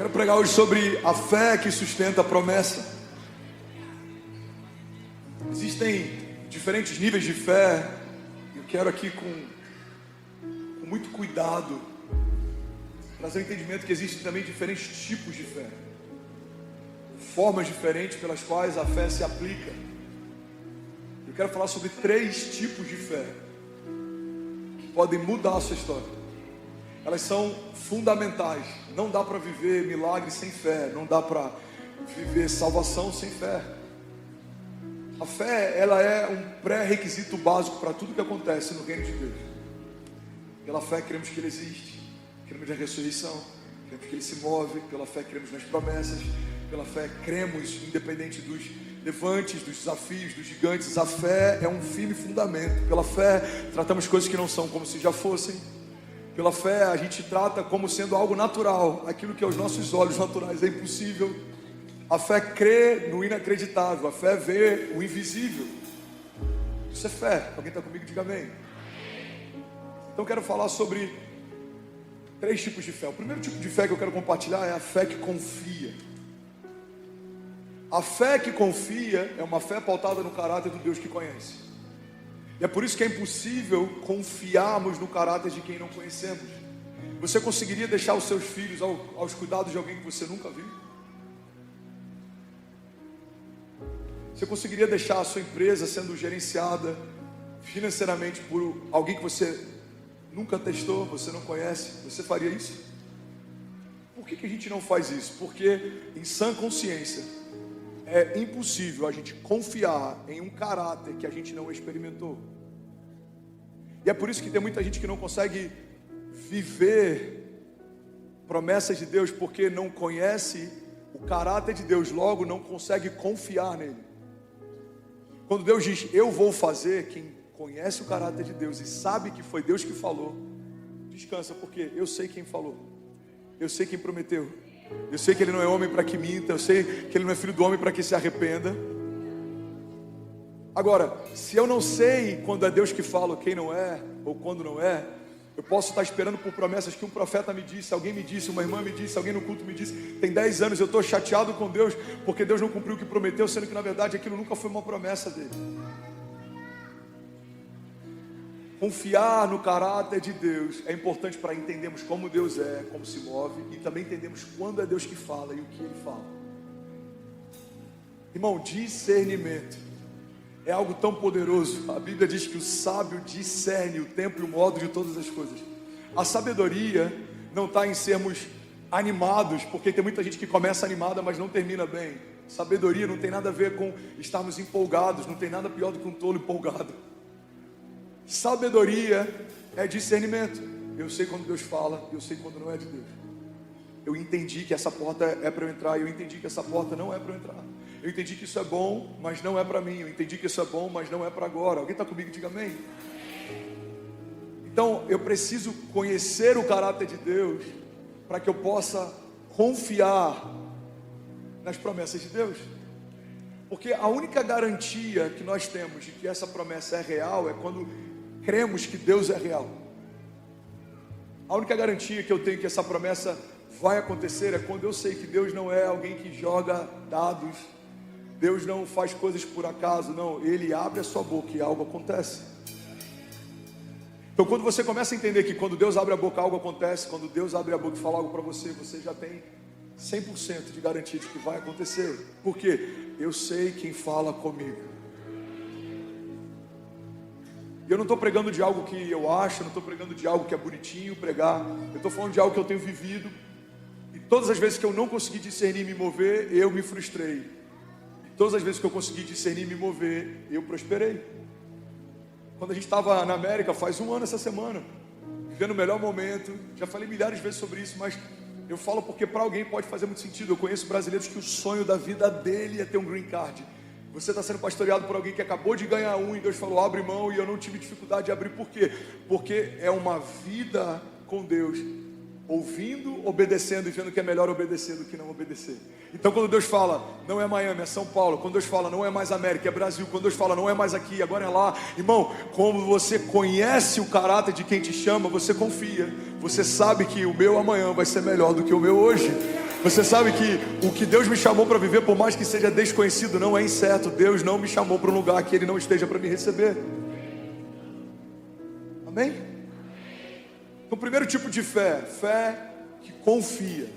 Quero pregar hoje sobre a fé que sustenta a promessa. Existem diferentes níveis de fé. Eu quero aqui com muito cuidado trazer o entendimento que existem também diferentes tipos de fé, formas diferentes pelas quais a fé se aplica. Eu quero falar sobre 3 tipos de fé que podem mudar a sua história. Elas são fundamentais. Não dá para viver milagre sem fé. Não dá para viver salvação sem fé. A fé, ela é um pré-requisito básico para tudo que acontece no reino de Deus. Pela fé cremos que Ele existe, cremos na ressurreição, cremos que Ele se move. Pela fé cremos nas promessas. Pela fé cremos, independente dos levantes, dos desafios, dos gigantes. A fé é um firme fundamento. Pela fé tratamos coisas que não são como se já fossem. Pela fé a gente trata como sendo algo natural, aquilo que aos nossos olhos naturais é impossível. A fé crê no inacreditável, a fé vê o invisível. Isso é fé. Alguém está comigo? Diga amém. Então eu quero falar sobre 3 tipos de fé. O primeiro tipo de fé que eu quero compartilhar é a fé que confia. A fé que confia é uma fé pautada no caráter do Deus que conhece. E é por isso que é impossível confiarmos no caráter de quem não conhecemos. Você conseguiria deixar os seus filhos aos cuidados de alguém que você nunca viu? Você conseguiria deixar a sua empresa sendo gerenciada financeiramente por alguém que você nunca testou, você não conhece? Você faria isso? Por que a gente não faz isso? Porque em sã consciência é impossível a gente confiar em um caráter que a gente não experimentou. E é por isso que tem muita gente que não consegue viver promessas de Deus, porque não conhece o caráter de Deus, logo não consegue confiar nele. Quando Deus diz, eu vou fazer, quem conhece o caráter de Deus e sabe que foi Deus que falou, descansa, porque eu sei quem falou, eu sei quem prometeu, eu sei que Ele não é homem para que minta, eu sei que Ele não é filho do homem para que se arrependa. Agora, se eu não sei quando é Deus que fala, quem não é, ou quando não é, eu posso estar esperando por promessas que um profeta me disse, alguém me disse, uma irmã me disse, alguém no culto me disse. Tem 10 anos eu estou chateado com Deus, porque Deus não cumpriu o que prometeu, sendo que na verdade aquilo nunca foi uma promessa dele. Confiar no caráter de Deus é importante para entendermos como Deus é, como se move, e também entendemos quando é Deus que fala e o que Ele fala. Irmão, discernimento é algo tão poderoso. A Bíblia diz que o sábio discerne o tempo e o modo de todas as coisas. A sabedoria não está em sermos animados, porque tem muita gente que começa animada, mas não termina bem. Sabedoria não tem nada a ver com estarmos empolgados, não tem nada pior do que um tolo empolgado. Sabedoria é discernimento. Eu sei quando Deus fala, eu sei quando não é de Deus. Eu entendi que essa porta é para eu entrar, eu entendi que essa porta não é para eu entrar. Eu entendi que isso é bom, mas não é para mim. Eu entendi que isso é bom, mas não é para agora. Alguém está comigo? Diga amém. Então, eu preciso conhecer o caráter de Deus para que eu possa confiar nas promessas de Deus. Porque a única garantia que nós temos de que essa promessa é real é quando cremos que Deus é real. A única garantia que eu tenho que essa promessa vai acontecer é quando eu sei que Deus não é alguém que joga dados. Deus não faz coisas por acaso, não. Ele abre a sua boca e algo acontece. Então quando você começa a entender que quando Deus abre a boca algo acontece, quando Deus abre a boca e fala algo para você, você já tem 100% de garantia de que vai acontecer. Por quê? Eu sei quem fala comigo. E eu não estou pregando de algo que eu acho, eu não estou pregando de algo que é bonitinho pregar. Eu estou falando de algo que eu tenho vivido. E todas as vezes que eu não consegui discernir e me mover, eu me frustrei. Todas as vezes que eu consegui discernir e me mover, eu prosperei. Quando a gente estava na América, faz 1 ano essa semana, vivendo o melhor momento, já falei milhares de vezes sobre isso, mas eu falo porque para alguém pode fazer muito sentido. Eu conheço brasileiros que o sonho da vida dele é ter um green card. Você está sendo pastoreado por alguém que acabou de ganhar um e Deus falou, abre mão, e eu não tive dificuldade de abrir. Por quê? Porque é uma vida com Deus, ouvindo, obedecendo e vendo que é melhor obedecer do que não obedecer. Então quando Deus fala, não é Miami, é São Paulo. Quando Deus fala, não é mais América, é Brasil. Quando Deus fala, não é mais aqui, agora é lá. Irmão, como você conhece o caráter de quem te chama, você confia. Você sabe que o meu amanhã vai ser melhor do que o meu hoje. Você sabe que o que Deus me chamou para viver, por mais que seja desconhecido, não é incerto. Deus não me chamou para um lugar que Ele não esteja para me receber. Amém? Então, o primeiro tipo de fé, fé que confia.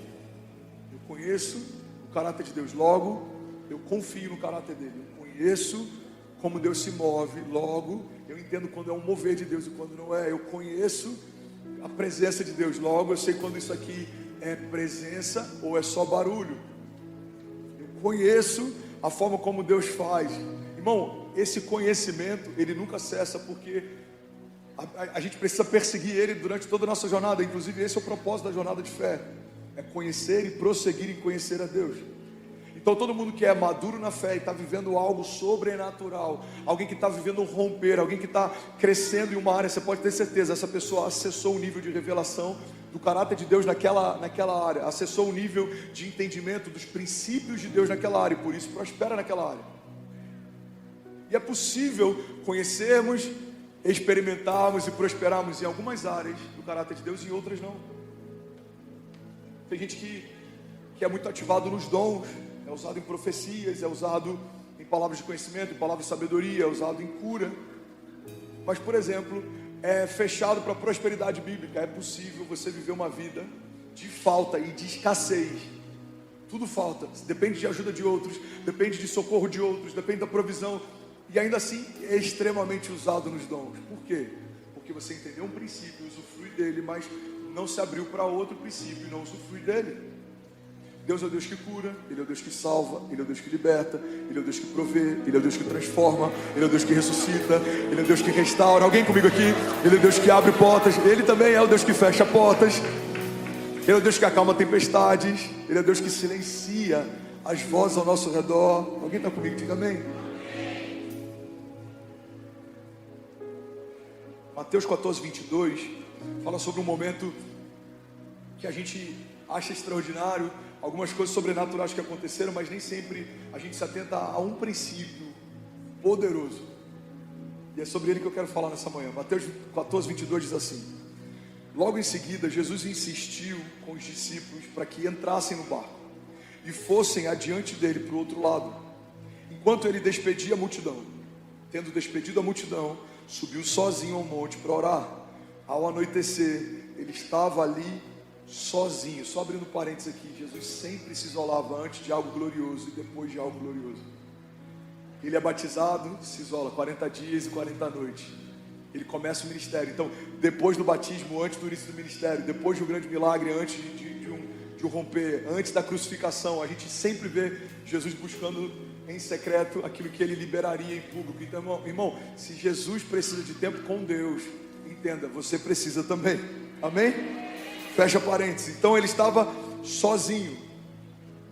Eu conheço o caráter de Deus, logo eu confio no caráter dele. Eu conheço como Deus se move, logo eu entendo quando é um mover de Deus e quando não é. Eu conheço a presença de Deus, logo eu sei quando isso aqui é presença ou é só barulho. Eu conheço a forma como Deus faz. Irmão, esse conhecimento, ele nunca cessa, porque a gente precisa perseguir ele durante toda a nossa jornada. Inclusive esse é o propósito da jornada de fé, é conhecer e prosseguir em conhecer a Deus. Então todo mundo que é maduro na fé e está vivendo algo sobrenatural, alguém que está vivendo um romper, alguém que está crescendo em uma área, você pode ter certeza, essa pessoa acessou o nível de revelação do caráter de Deus naquela área, acessou o nível de entendimento dos princípios de Deus naquela área, e por isso prospera naquela área. E é possível conhecermos, experimentarmos e prosperarmos em algumas áreas do caráter de Deus e em outras não. Tem gente que é muito ativado nos dons, é usado em profecias, é usado em palavras de conhecimento, em palavras de sabedoria, é usado em cura. Mas, por exemplo, é fechado para a prosperidade bíblica. É possível você viver uma vida de falta e de escassez. Tudo falta, depende de ajuda de outros, depende de socorro de outros, depende da provisão. E ainda assim é extremamente usado nos dons. Por quê? Porque você entendeu um princípio, usufrui dele, mas não se abriu para outro princípio e não usufrui dele. Deus é o Deus que cura, Ele é o Deus que salva, Ele é o Deus que liberta, Ele é o Deus que provê, Ele é o Deus que transforma, Ele é o Deus que ressuscita, Ele é o Deus que restaura. Alguém comigo aqui? Ele é o Deus que abre portas, Ele também é o Deus que fecha portas, Ele é o Deus que acalma tempestades, Ele é o Deus que silencia as vozes ao nosso redor. Alguém está comigo? Diga amém. Mateus 14, 22 fala sobre um momento que a gente acha extraordinário, algumas coisas sobrenaturais que aconteceram, mas nem sempre a gente se atenta a um princípio poderoso. E é sobre ele que eu quero falar nessa manhã. Mateus 14, 22 diz assim: logo em seguida, Jesus insistiu com os discípulos para que entrassem no barco e fossem adiante dele para o outro lado, enquanto ele despedia a multidão. Tendo despedido a multidão, subiu sozinho ao monte para orar. Ao anoitecer, ele estava ali sozinho. Só abrindo parênteses aqui, Jesus sempre se isolava antes de algo glorioso e depois de algo glorioso. Ele é batizado, se isola 40 dias e 40 noites. Ele começa o ministério. Então, depois do batismo, antes do início do ministério, depois do grande milagre, antes de um romper, antes da crucificação, a gente sempre vê Jesus buscando em secreto aquilo que ele liberaria em público. Então, irmão, se Jesus precisa de tempo com Deus, entenda, você precisa também. Amém? Fecha parênteses. Então ele estava sozinho.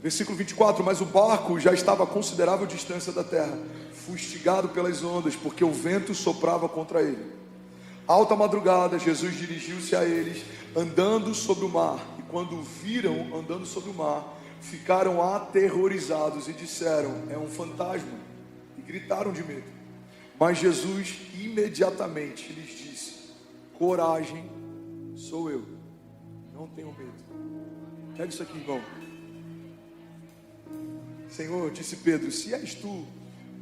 Versículo 24: mas o barco já estava a considerável distância da terra, fustigado pelas ondas, porque o vento soprava contra ele. Alta madrugada, Jesus dirigiu-se a eles, andando sobre o mar. E quando o viram andando sobre o mar, ficaram aterrorizados e disseram: é um fantasma. E gritaram de medo. Mas Jesus imediatamente lhes disse: coragem, sou eu. Não tenho medo. Pega isso aqui, irmão. Senhor, disse Pedro, se és tu,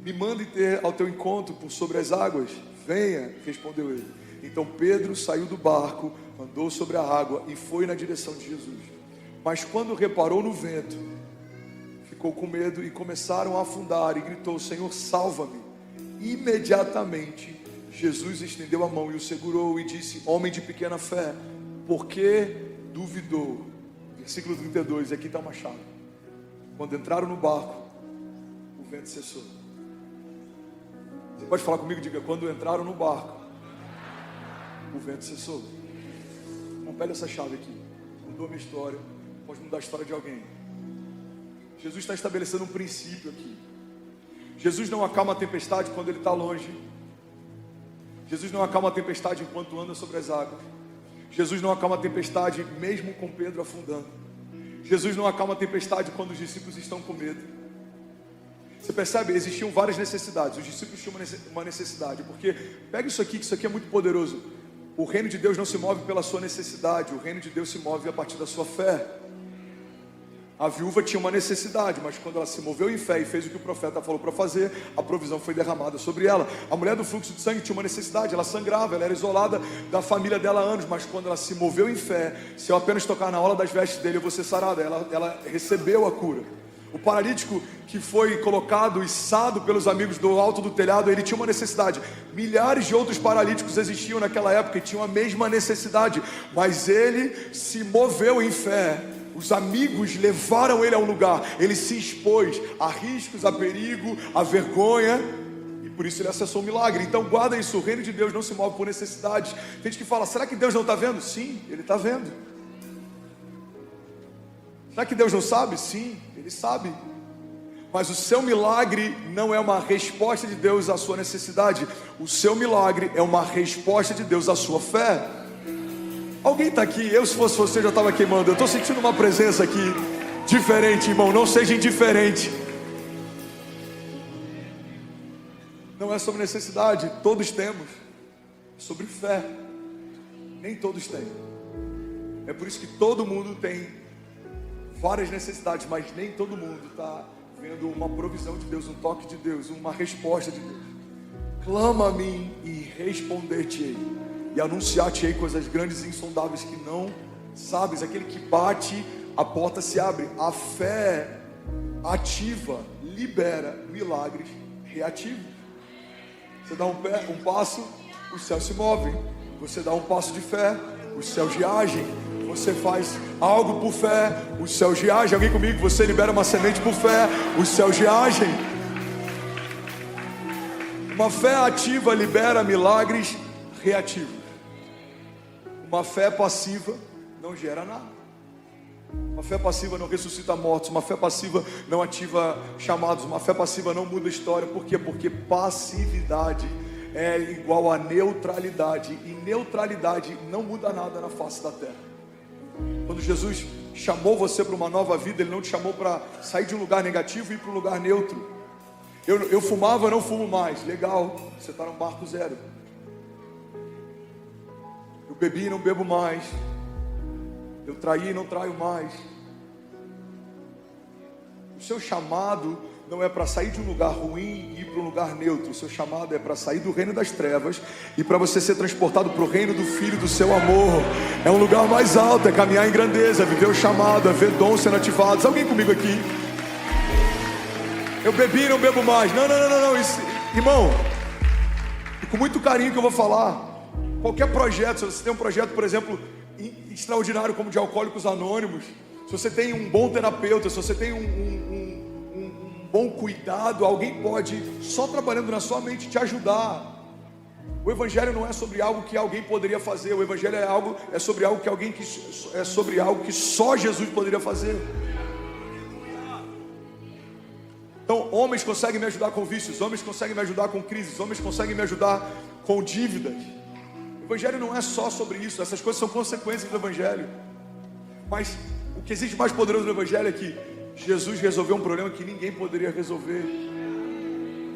me mande ter ao teu encontro por sobre as águas. Venha, respondeu ele. Então Pedro saiu do barco, andou sobre a água e foi na direção de Jesus. Mas quando reparou no vento, ficou com medo e começaram a afundar, e gritou: Senhor, salva-me. Imediatamente Jesus estendeu a mão e o segurou e disse: homem de pequena fé, por que duvidou? Versículo 32, aqui está uma chave. Quando entraram no barco, o vento cessou. Você pode falar comigo? Diga: quando entraram no barco, o vento cessou. Vamos pegar essa chave aqui. Mudou a minha história, pode mudar a história de alguém. Jesus está estabelecendo um princípio aqui. Jesus não acalma a tempestade quando ele está longe. Jesus não acalma a tempestade enquanto anda sobre as águas. Jesus não acalma a tempestade mesmo com Pedro afundando. Jesus não acalma a tempestade quando os discípulos estão com medo. Você percebe? Existiam várias necessidades. Os discípulos tinham uma necessidade. Porque, pega isso aqui, que isso aqui é muito poderoso. O reino de Deus não se move pela sua necessidade. O reino de Deus se move a partir da sua fé. A viúva tinha uma necessidade, mas quando ela se moveu em fé e fez o que o profeta falou para fazer, a provisão foi derramada sobre ela. A mulher do fluxo de sangue tinha uma necessidade, ela sangrava, ela era isolada da família dela há anos, mas quando ela se moveu em fé, se eu apenas tocar na orla das vestes dele, eu vou ser sarada. Ela recebeu a cura. O paralítico que foi colocado, içado pelos amigos do alto do telhado, ele tinha uma necessidade. Milhares de outros paralíticos existiam naquela época e tinham a mesma necessidade, mas ele se moveu em fé. Os amigos levaram ele a um lugar, ele se expôs a riscos, a perigo, a vergonha, e por isso ele acessou o milagre. Então guarda isso, o reino de Deus não se move por necessidades. Tem gente que fala, será que Deus não está vendo? Sim, Ele está vendo. Será que Deus não sabe? Sim, Ele sabe. Mas o seu milagre não é uma resposta de Deus à sua necessidade. O seu milagre é uma resposta de Deus à sua fé. Alguém está aqui? Eu, se fosse você, já estava queimando. Eu estou sentindo uma presença aqui diferente, irmão. Não seja indiferente. Não é sobre necessidade, todos temos. É sobre fé. Nem todos têm. É por isso que todo mundo tem várias necessidades, mas nem todo mundo está vendo uma provisão de Deus, um toque de Deus, uma resposta de Deus. Clama a mim e responder-te-ei, e anunciar-te-ei coisas grandes e insondáveis que não sabes. Aquele que bate, a porta se abre. A fé ativa libera milagres reativos. Você dá um passo, os céus se movem. Você dá um passo de fé, os céus reagem. Você faz algo por fé, os céus reagem. Alguém comigo? Você libera uma semente por fé, os céus reagem. Uma fé ativa libera milagres reativos. Uma fé passiva não gera nada. Uma fé passiva não ressuscita mortos. Uma fé passiva não ativa chamados. Uma fé passiva não muda a história. Por quê? Porque passividade é igual a neutralidade. E neutralidade não muda nada na face da terra. Quando Jesus chamou você para uma nova vida, Ele não te chamou para sair de um lugar negativo e ir para um lugar neutro. Eu fumava, eu não fumo mais. Legal, você está num barco zero. Eu bebi e não bebo mais. Eu traí e não traio mais. O seu chamado não é para sair de um lugar ruim e ir para um lugar neutro. O seu chamado é para sair do reino das trevas e para você ser transportado para o reino do Filho do seu amor. É um lugar mais alto, é caminhar em grandeza, é viver o chamado, é ver dons sendo ativados. Alguém comigo aqui? Eu bebi e não bebo mais. Não. Isso, irmão, e com muito carinho que eu vou falar. Qualquer projeto, se você tem um projeto, por exemplo, extraordinário como de Alcoólicos Anônimos, se você tem um bom terapeuta, se você tem um bom cuidado, alguém pode, só trabalhando na sua mente, te ajudar. O Evangelho não é sobre algo que alguém poderia fazer. O Evangelho é sobre algo que só Jesus poderia fazer. Então, homens conseguem me ajudar com vícios, homens conseguem me ajudar com crises, homens conseguem me ajudar com dívidas. O Evangelho não é só sobre isso. Essas coisas são consequências do Evangelho. Mas o que existe mais poderoso no Evangelho é que Jesus resolveu um problema que ninguém poderia resolver.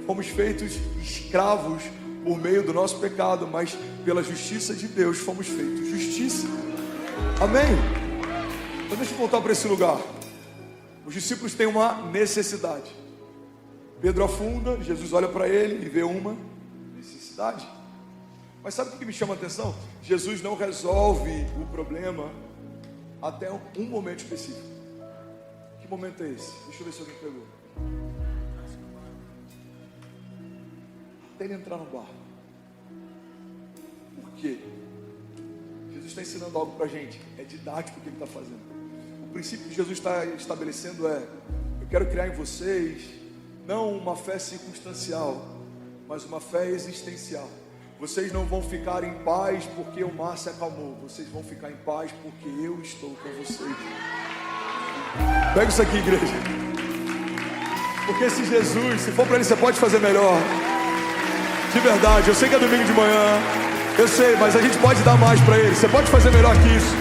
Fomos feitos escravos por meio do nosso pecado, mas pela justiça de Deus fomos feitos justiça. Amém? Então deixa eu voltar para esse lugar. Os discípulos têm uma necessidade. Pedro afunda, Jesus olha para ele e vê uma necessidade. Mas sabe o que me chama a atenção? Jesus não resolve o problema até um momento específico. Que momento é esse? Deixa eu ver se alguém pegou. Até ele entrar no barco. Por quê? Jesus está ensinando algo para a gente. É didático o que ele está fazendo. O princípio que Jesus está estabelecendo é: eu quero criar em vocês não uma fé circunstancial, mas uma fé existencial. Vocês não vão ficar em paz porque o mar se acalmou. Vocês vão ficar em paz porque eu estou com vocês. Pega isso aqui, igreja. Porque se Jesus, se for para ele, você pode fazer melhor. De verdade, eu sei que é domingo de manhã. Eu sei, mas a gente pode dar mais para ele. Você pode fazer melhor que isso.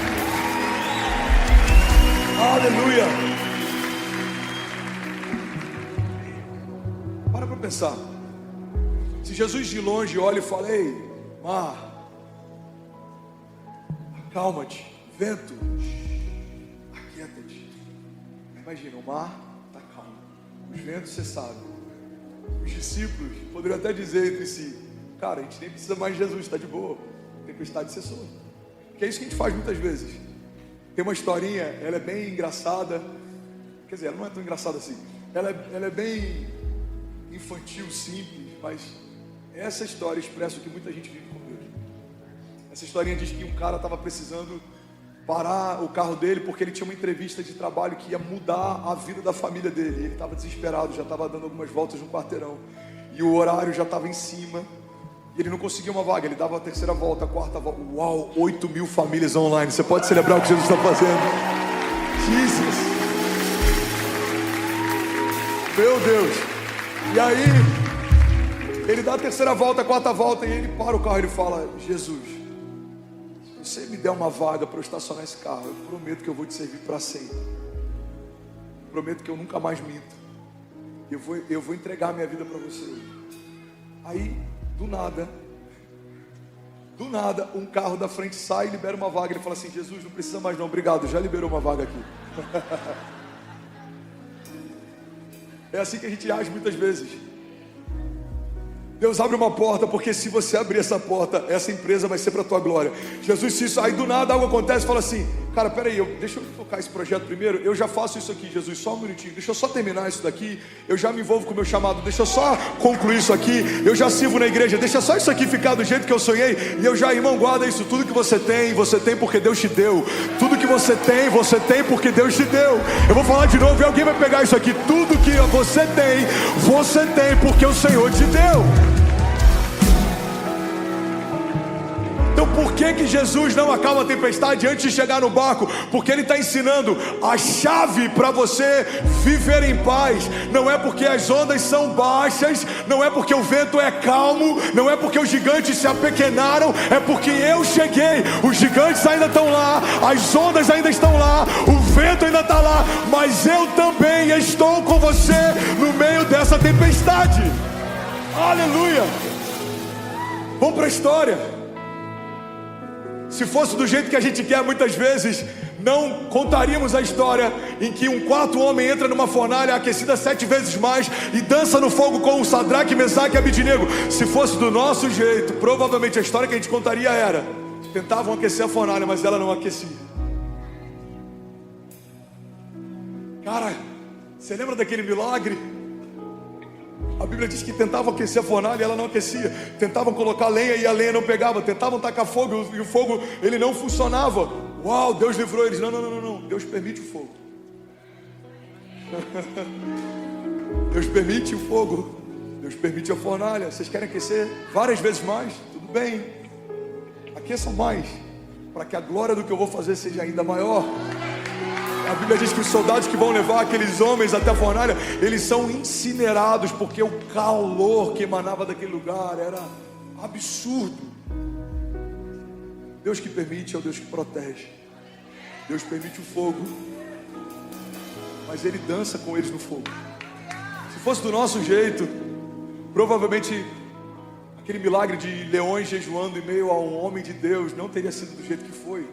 Aleluia. Para pensar. Se Jesus de longe olha e fala: ei, mar, acalma-te, vento, aquieta-te. Imagina, o mar está calmo, os ventos cessaram. Os discípulos poderiam até dizer entre si: cara, a gente nem precisa mais de Jesus, está de boa, a tempestade cessou. Que é isso que a gente faz muitas vezes. Tem uma historinha, ela é bem engraçada, quer dizer, ela não é tão engraçada assim, ela é bem infantil, simples, mas essa história expressa o que muita gente vive com Deus. Essa historinha diz que um cara estava precisando parar o carro dele porque ele tinha uma entrevista de trabalho que ia mudar a vida da família dele. Ele estava desesperado, já estava dando algumas voltas no quarteirão e o horário já estava em cima e ele não conseguia uma vaga. Ele dava a terceira volta, a quarta volta. Uau, 8.000 famílias online. Você pode celebrar o que Jesus está fazendo? Jesus, meu Deus. E aí ele dá a terceira volta, a quarta volta e ele para o carro e ele fala: Jesus, se você me der uma vaga para eu estacionar esse carro, eu prometo que eu vou te servir para sempre. Prometo que eu nunca mais minto. Eu vou entregar a minha vida para você. Aí, do nada, um carro da frente sai e libera uma vaga. Ele fala assim: Jesus, não precisa mais não, obrigado, já liberou uma vaga aqui. É assim que a gente age muitas vezes. Deus abre uma porta, porque se você abrir essa porta, essa empresa vai ser para a tua glória. Jesus, se isso aí do nada algo acontece, fala assim: cara, peraí, deixa eu tocar esse projeto primeiro. Eu já faço isso aqui, Jesus, só um minutinho, deixa eu só terminar isso daqui. Eu já me envolvo com o meu chamado, deixa eu só concluir isso aqui. Eu já sirvo na igreja, deixa só isso aqui ficar do jeito que eu sonhei. E eu já, irmão, guarda isso. Tudo que você tem porque Deus te deu. Tudo que você tem porque Deus te deu. Eu vou falar de novo e alguém vai pegar isso aqui. Tudo que você tem porque o Senhor te deu. Então por que Jesus não acalma a tempestade antes de chegar no barco? Porque Ele está ensinando a chave para você viver em paz. Não é porque as ondas são baixas, não é porque o vento é calmo, não é porque os gigantes se apequenaram, é porque eu cheguei. Os gigantes ainda estão lá, as ondas ainda estão lá, o vento ainda está lá, mas eu também estou com você no meio dessa tempestade. Aleluia! Vamos para a história. Se fosse do jeito que a gente quer, muitas vezes não contaríamos a história em que um quarto homem entra numa fornalha aquecida 7 vezes mais e dança no fogo com o Sadraque, Mesaque e Abidnego. Se fosse do nosso jeito, provavelmente a história que a gente contaria era: tentavam aquecer a fornalha, mas ela não aquecia. Cara, você lembra daquele milagre? A Bíblia diz que tentavam aquecer a fornalha e ela não aquecia. Tentavam colocar lenha e a lenha não pegava. Tentavam tacar fogo e o fogo ele não funcionava. Uau, Deus livrou eles. Não. Deus permite o fogo. Deus permite o fogo. Deus permite a fornalha. Vocês querem aquecer várias vezes mais? Tudo bem. Aqueçam mais, para que a glória do que eu vou fazer seja ainda maior. A Bíblia diz que os soldados que vão levar aqueles homens até a fornalha, eles são incinerados, porque o calor que emanava daquele lugar era absurdo. Deus que permite é o Deus que protege. Deus permite o fogo, mas Ele dança com eles no fogo. Se fosse do nosso jeito, provavelmente aquele milagre de leões jejuando em meio a um homem de Deus não teria sido do jeito que foi.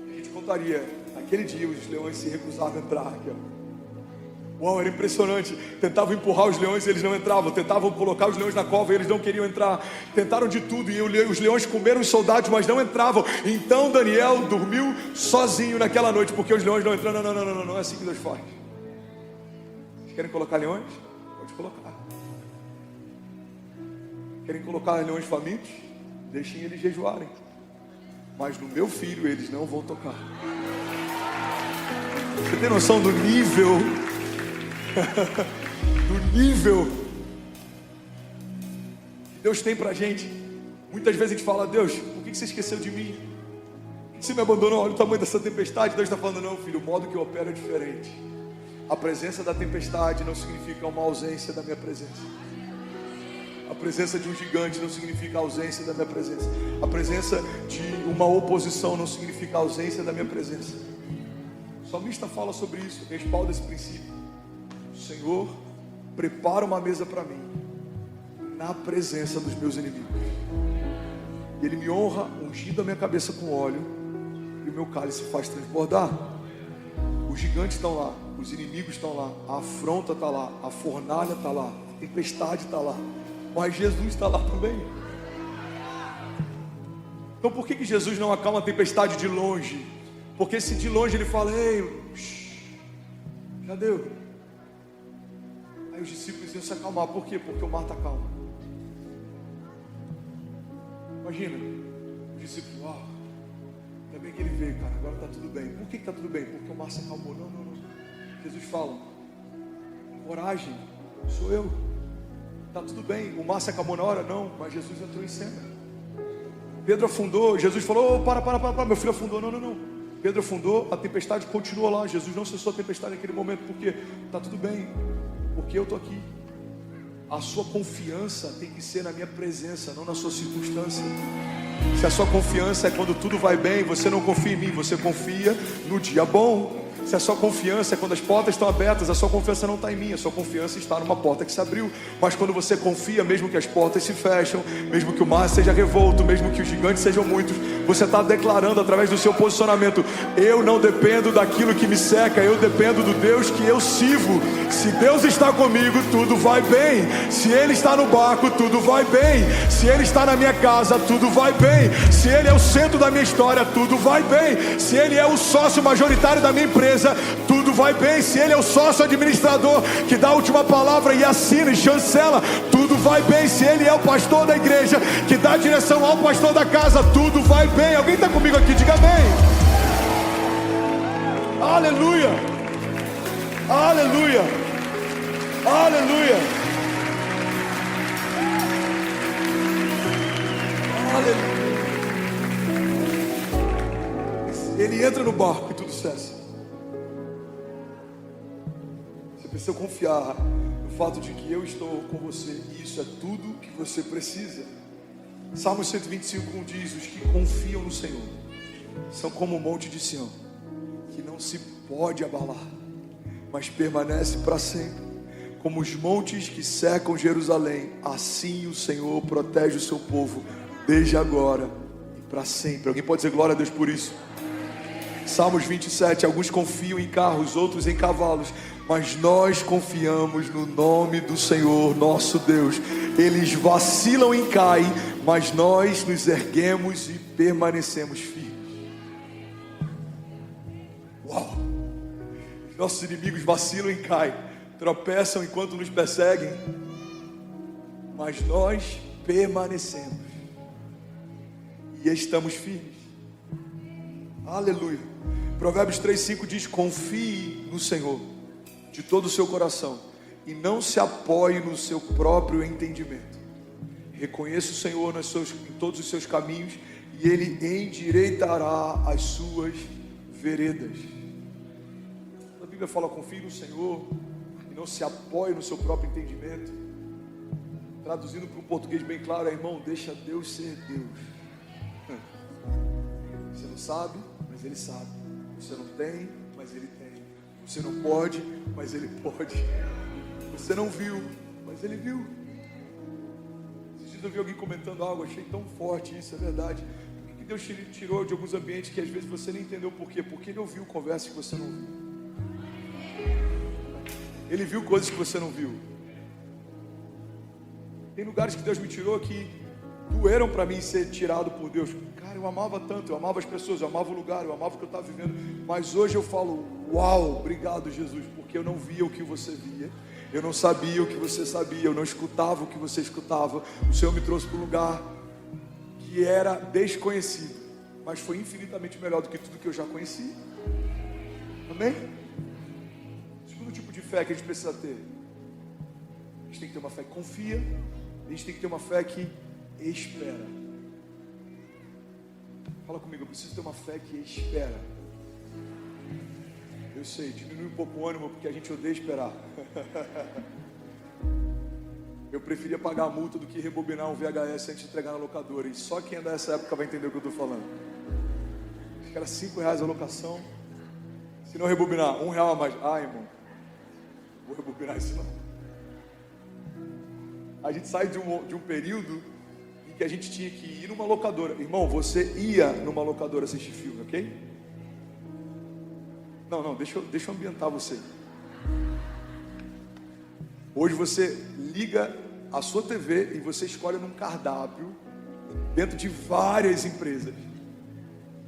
A gente contaria: aquele dia os leões se recusavam a entrar aqui, ó. Uau, era impressionante. Tentavam empurrar os leões e eles não entravam. Tentavam colocar os leões na cova e eles não queriam entrar. Tentaram de tudo e os leões comeram os soldados, mas não entravam. Então Daniel dormiu sozinho naquela noite, porque os leões não entraram. Não é assim que Deus faz. Vocês querem colocar leões? Pode colocar. Querem colocar leões famintos? Deixem eles jejuarem. Mas no meu filho eles não vão tocar. Você tem noção do nível que Deus tem pra gente? Muitas vezes a gente fala: Deus, por que você esqueceu de mim? Por que você me abandonou? Olha o tamanho dessa tempestade. Deus está falando: não, filho, o modo que eu opero é diferente. A presença da tempestade não significa uma ausência da minha presença. A presença de um gigante não significa a ausência da minha presença. A presença de uma oposição não significa a ausência da minha presença. O salmista fala sobre isso, respalda esse princípio. O Senhor prepara uma mesa para mim na presença dos meus inimigos. E Ele me honra, ungindo a minha cabeça com óleo, e o meu cálice faz transbordar. Os gigantes estão lá, os inimigos estão lá, a afronta está lá, a fornalha está lá, a tempestade está lá, mas Jesus está lá também. Então por que Jesus não acalma a tempestade de longe? Porque se de longe ele fala, ei, já deu. Aí os discípulos iam se acalmar, por quê? Porque o mar está calmo. Imagina, os discípulos, ainda bem que ele veio, cara, agora está tudo bem. Por que está tudo bem? Porque o mar se acalmou. Não. Jesus fala, coragem, sou eu. Está tudo bem, o mar se acalmou na hora? Não, mas Jesus entrou em cena. Pedro afundou, Jesus falou, para, meu filho afundou. Não. Pedro afundou, a tempestade continuou lá. Jesus não cessou a tempestade naquele momento, porque está tudo bem, porque eu estou aqui. A sua confiança tem que ser na minha presença, não na sua circunstância. Se a sua confiança é quando tudo vai bem, você não confia em mim, você confia no dia bom. Se a sua confiança é quando as portas estão abertas, a sua confiança não está em mim, a sua confiança está numa porta que se abriu. Mas quando você confia, mesmo que as portas se fecham, mesmo que o mar seja revolto, mesmo que os gigantes sejam muitos, você está declarando através do seu posicionamento, eu não dependo daquilo que me seca, eu dependo do Deus que eu sirvo. Se Deus está comigo, tudo vai bem. Se Ele está no barco, tudo vai bem. Se Ele está na minha casa, tudo vai bem. Se Ele é o centro da minha história, tudo vai bem. Se Ele é o sócio majoritário da minha empresa, tudo vai bem. Se Ele é o sócio administrador que dá a última palavra e assina e chancela, tudo vai bem. Se Ele é o pastor da igreja que dá a direção ao pastor da casa, tudo vai bem. Alguém está comigo aqui? Diga bem. Aleluia, aleluia, aleluia, aleluia. Ele entra no barco e tudo cessa. Você precisa confiar no fato de que eu estou com você, e isso é tudo que você precisa. Salmo 125:1 diz: os que confiam no Senhor são como o monte de Sião, que não se pode abalar, mas permanece para sempre. Como os montes que cercam Jerusalém, assim o Senhor protege o seu povo, desde agora e para sempre. Alguém pode dizer glória a Deus por isso? Salmos 27, alguns confiam em carros, outros em cavalos, mas nós confiamos no nome do Senhor nosso Deus. Eles vacilam e caem, mas nós nos erguemos e permanecemos firmes. Uau! Nossos inimigos vacilam e caem, tropeçam enquanto nos perseguem, mas nós permanecemos e estamos firmes. Aleluia. Provérbios 3:5 diz: confie no Senhor de todo o seu coração e não se apoie no seu próprio entendimento. Reconheça o Senhor em todos os seus caminhos e Ele endireitará as suas veredas. A Bíblia fala: confie no Senhor e não se apoie no seu próprio entendimento. Traduzindo para um português bem claro, irmão, deixa Deus ser Deus. Você não sabe, mas Ele sabe. Você não tem, mas Ele tem. Você não pode, mas Ele pode. Você não viu, mas Ele viu. Esses dias eu vi alguém comentando algo, achei tão forte isso, é verdade. Por que Deus te tirou de alguns ambientes que às vezes você nem entendeu por quê? Porque Ele ouviu conversas que você não viu. Ele viu coisas que você não viu. Tem lugares que Deus me tirou que doeram para mim ser tirado por Deus. Cara, eu amava tanto, eu amava as pessoas, eu amava o lugar, eu amava o que eu estava vivendo. Mas hoje eu falo: uau, obrigado Jesus, porque eu não via o que você via, eu não sabia o que você sabia, eu não escutava o que você escutava. O Senhor me trouxe para um lugar que era desconhecido, mas foi infinitamente melhor do que tudo que eu já conhecia. Amém? Segundo tipo de fé que a gente precisa ter: a gente tem que ter uma fé que confia, a gente tem que ter uma fé que espera. Fala comigo: eu preciso ter uma fé que espera. Eu sei, diminui um pouco o ânimo porque a gente odeia esperar. Eu preferia pagar a multa do que rebobinar um VHS antes de entregar na locadora. E só quem é dessa época vai entender o que eu estou falando. Acho que era R$5 a locação. Se não rebobinar, R$1 a mais. Ah, irmão, vou rebobinar isso não. A gente sai de um período em que a gente tinha que ir numa locadora. Irmão, você ia numa locadora assistir filme, ok? Não, deixa eu ambientar você. Hoje você liga a sua TV e você escolhe num cardápio dentro de várias empresas.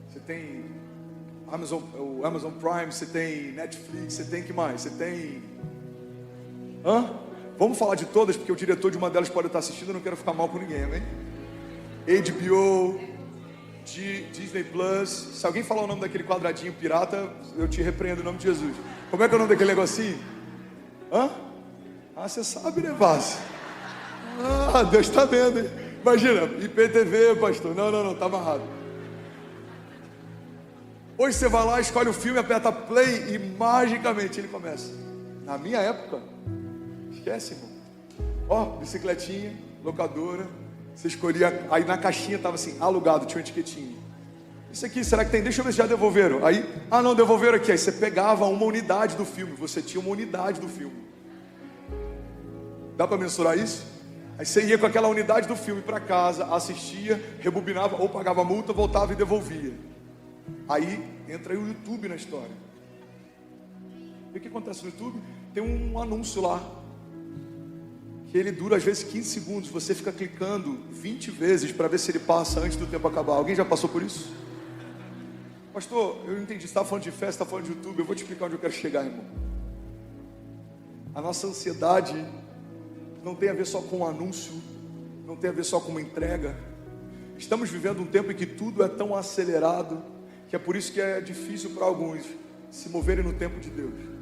Você tem o Amazon Prime, você tem Netflix, você tem que mais? Você tem... Vamos falar de todas, porque o diretor de uma delas pode estar assistindo, eu não quero ficar mal com ninguém, amém? HBO, Disney Plus. Se alguém falar o nome daquele quadradinho pirata, eu te repreendo em nome de Jesus. Como é que é o nome daquele negocinho? Você sabe, né, Vaz? Deus está vendo, hein? Imagina, IPTV, pastor. Não, tá amarrado. Hoje você vai lá, escolhe o filme, aperta play e magicamente ele começa. Na minha época, esquece, irmão. Bicicletinha, locadora. Você escolhia, aí na caixinha estava assim, alugado, tinha uma etiquetinha. Isso aqui, será que tem? Deixa eu ver se já devolveram. Aí, não, devolveram aqui. Aí você pegava uma unidade do filme, você tinha uma unidade do filme. Dá para mensurar isso? Aí você ia com aquela unidade do filme para casa, assistia, rebobinava, ou pagava multa, voltava e devolvia. Aí entra aí o YouTube na história. E o que acontece no YouTube? Tem um anúncio lá, que ele dura às vezes 15 segundos, você fica clicando 20 vezes para ver se ele passa antes do tempo acabar. Alguém já passou por isso? Pastor, eu entendi, você está falando de festa, está falando de YouTube, eu vou te explicar onde eu quero chegar, irmão. A nossa ansiedade não tem a ver só com um anúncio, não tem a ver só com uma entrega. Estamos vivendo um tempo em que tudo é tão acelerado, que é por isso que é difícil para alguns se moverem no tempo de Deus.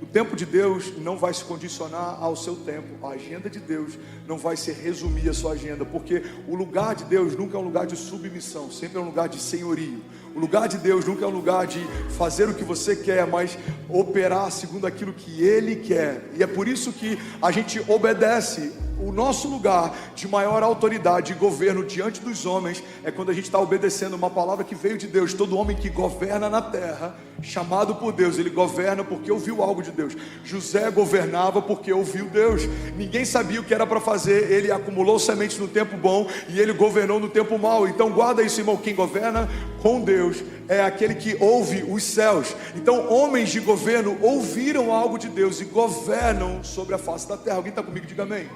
O tempo de Deus não vai se condicionar ao seu tempo. A agenda de Deus não vai se resumir a sua agenda, porque o lugar de Deus nunca é um lugar de submissão, sempre é um lugar de senhorio. O lugar de Deus nunca é um lugar de fazer o que você quer, mas operar segundo aquilo que Ele quer. E é por isso que a gente obedece. O nosso lugar de maior autoridade e governo diante dos homens é quando a gente está obedecendo uma palavra que veio de Deus. Todo homem que governa na terra, chamado por Deus, ele governa porque ouviu algo de Deus. José governava porque ouviu Deus. Ninguém sabia o que era para fazer, ele acumulou sementes no tempo bom e ele governou no tempo mau. Então guarda isso, irmão, quem governa com Deus é aquele que ouve os céus. Então homens de governo ouviram algo de Deus e governam sobre a face da terra. Alguém está comigo? Diga amém.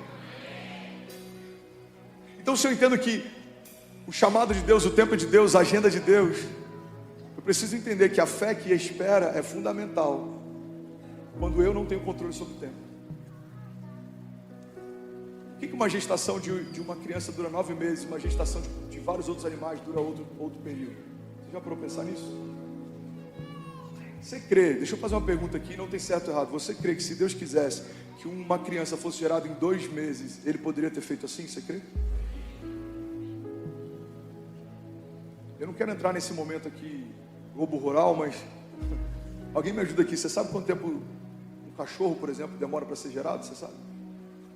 Então, se eu entendo que o chamado de Deus, o tempo de Deus, a agenda de Deus, eu preciso entender que a fé que espera é fundamental quando eu não tenho controle sobre o tempo. Por que uma gestação de uma criança dura 9 meses, uma gestação de vários outros animais dura outro período? Você já parou para pensar nisso? Você crê, deixa eu fazer uma pergunta aqui, não tem certo ou errado. Você crê que se Deus quisesse que uma criança fosse gerada em 2 meses, Ele poderia ter feito assim? Você crê? Eu não quero entrar nesse momento aqui, globo rural, mas alguém me ajuda aqui. Você sabe quanto tempo um cachorro, por exemplo, demora para ser gerado? Você sabe?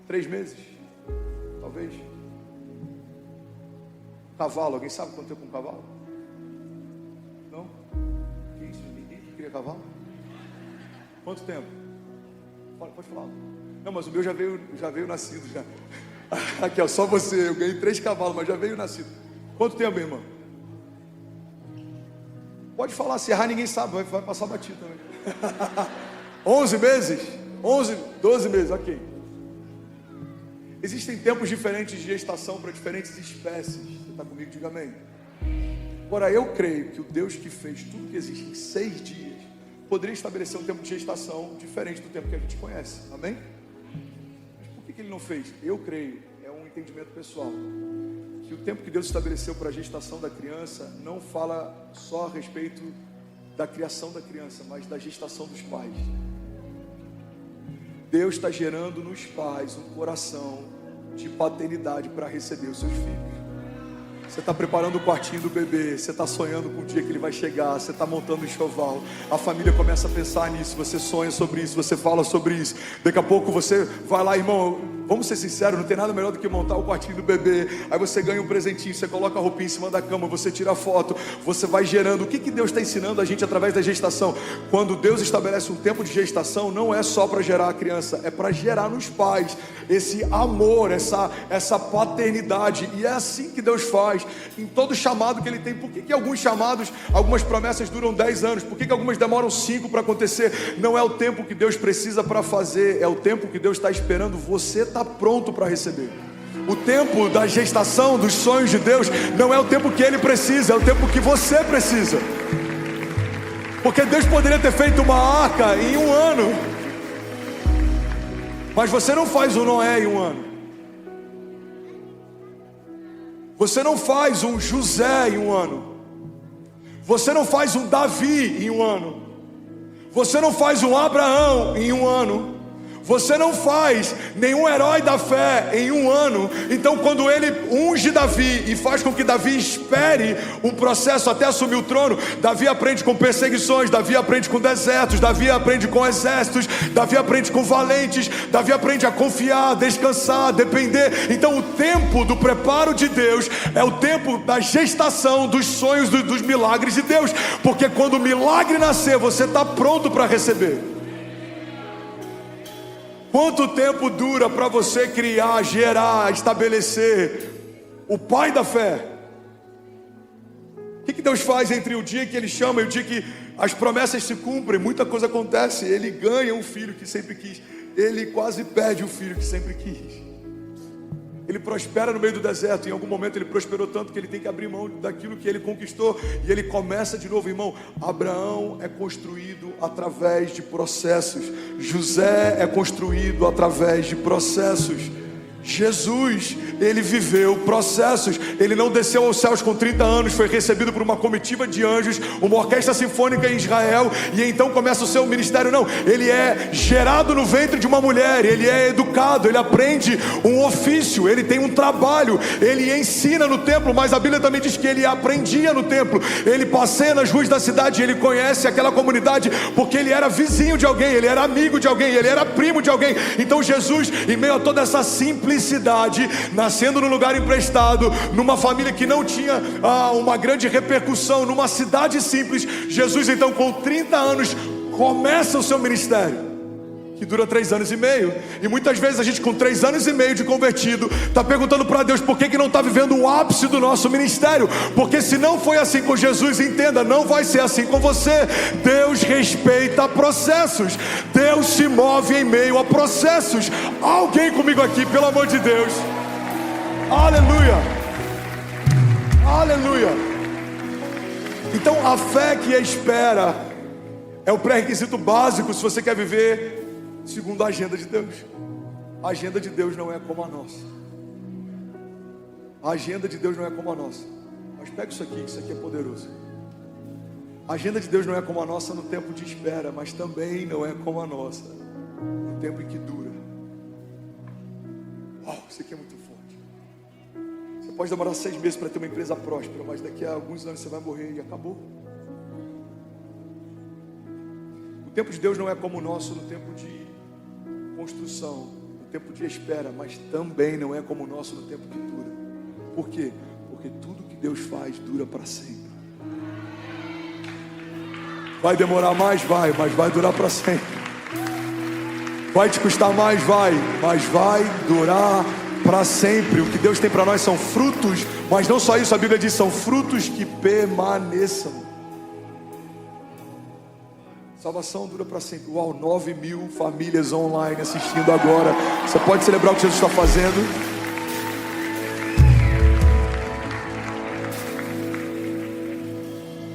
3 meses, talvez. Cavalo, alguém sabe quanto tempo um cavalo? Não? Que isso? Ninguém cria cavalo? Quanto tempo? Pode falar. Não, mas o meu já veio nascido já. Aqui, ó, só você. Eu ganhei 3 cavalos, mas já veio nascido. Quanto tempo, irmão? Pode falar, se errar ninguém sabe, vai passar batido também. 11 meses? 11, 12 meses, ok. Existem tempos diferentes de gestação para diferentes espécies. Você está comigo? Diga amém. Agora, eu creio que o Deus que fez tudo que existe em 6 dias poderia estabelecer um tempo de gestação diferente do tempo que a gente conhece. Amém? Mas por que Ele não fez? Eu creio, é um entendimento pessoal, que o tempo que Deus estabeleceu para a gestação da criança não fala só a respeito da criação da criança, mas da gestação dos pais. Deus está gerando nos pais um coração de paternidade para receber os seus filhos. Você está preparando o quartinho do bebê, você está sonhando com o dia que ele vai chegar, você está montando o enxoval, a família começa a pensar nisso, você sonha sobre isso, você fala sobre isso, daqui a pouco você vai lá, irmão, vamos ser sinceros, não tem nada melhor do que montar o quartinho do bebê, aí você ganha um presentinho, você coloca a roupinha em cima da cama, você tira foto, você vai gerando. O que Deus está ensinando a gente através da gestação? Quando Deus estabelece um tempo de gestação, não é só para gerar a criança, é para gerar nos pais esse amor, essa paternidade, e é assim que Deus faz. faz, em todo chamado que Ele tem. Por que alguns chamados, algumas promessas duram 10 anos? Por que algumas demoram 5 para acontecer? Não é o tempo que Deus precisa para fazer, é o tempo que Deus está esperando você estar pronto para receber. O tempo da gestação dos sonhos de Deus não é o tempo que Ele precisa, é o tempo que você precisa. Porque Deus poderia ter feito uma arca em 1 ano, mas você não faz um Noé em 1 ano. Você não faz um José em 1 ano. Você não faz um Davi em 1 ano. Você não faz um Abraão em 1 ano. Você não faz nenhum herói da fé em 1 ano. Então quando Ele unge Davi e faz com que Davi espere um processo até assumir o trono, Davi aprende com perseguições, Davi aprende com desertos, Davi aprende com exércitos, Davi aprende com valentes, Davi aprende a confiar, a descansar, a depender. Então o tempo do preparo de Deus é o tempo da gestação dos sonhos, dos milagres de Deus. Porque quando o milagre nascer, você está pronto para receber. Quanto tempo dura para você criar, gerar, estabelecer o pai da fé? O que Deus faz entre o dia que Ele chama e o dia que as promessas se cumprem? Muita coisa acontece. Ele ganha um filho que sempre quis. Ele quase perde o filho que sempre quis. Ele prospera no meio do deserto. Em algum momento ele prosperou tanto que ele tem que abrir mão daquilo que ele conquistou. E ele começa de novo, irmão. Abraão é construído através de processos. José é construído através de processos. Jesus, Ele viveu processos. Ele não desceu aos céus com 30 anos, foi recebido por uma comitiva de anjos, uma orquestra sinfônica em Israel, e então começa o seu ministério. Não, Ele é gerado no ventre de uma mulher. Ele é educado, Ele aprende um ofício, Ele tem um trabalho, Ele ensina no templo. Mas a Bíblia também diz que Ele aprendia no templo. Ele passeia nas ruas da cidade, Ele conhece aquela comunidade, porque Ele era vizinho de alguém, Ele era amigo de alguém, Ele era primo de alguém. Então Jesus, em meio a toda essa simplicidade, nascendo num lugar emprestado, numa família que não tinha uma grande repercussão, numa cidade simples, Jesus então com 30 anos começa o seu ministério, que dura 3 anos e meio. E muitas vezes a gente com 3 anos e meio de convertido está perguntando para Deus por que não está vivendo o ápice do nosso ministério. Porque se não foi assim com Jesus, entenda, não vai ser assim com você. Deus respeita processos, Deus se move em meio a processos. Alguém comigo aqui, pelo amor de Deus? Aleluia, aleluia. Então a fé que espera é o pré-requisito básico se você quer viver segundo a agenda de Deus. A agenda de Deus não é como a nossa. A agenda de Deus não é como a nossa. Mas pega isso aqui é poderoso. A agenda de Deus não é como a nossa no tempo de espera, mas também não é como a nossa no tempo em que dura. Isso aqui é muito forte. Você pode demorar 6 meses para ter uma empresa próspera, mas daqui a alguns anos você vai morrer e acabou. O tempo de Deus não é como o nosso no tempo de construção, no tempo de espera, mas também não é como o nosso no tempo que dura. Por quê? Porque tudo que Deus faz dura para sempre. Vai demorar mais? Vai, mas vai durar para sempre. Vai te custar mais? Vai, mas vai durar para sempre. O que Deus tem para nós são frutos, mas não só isso, a Bíblia diz, são frutos que permaneçam. Salvação dura para sempre. Uau, 9.000 famílias online assistindo agora. Você pode celebrar o que Jesus está fazendo.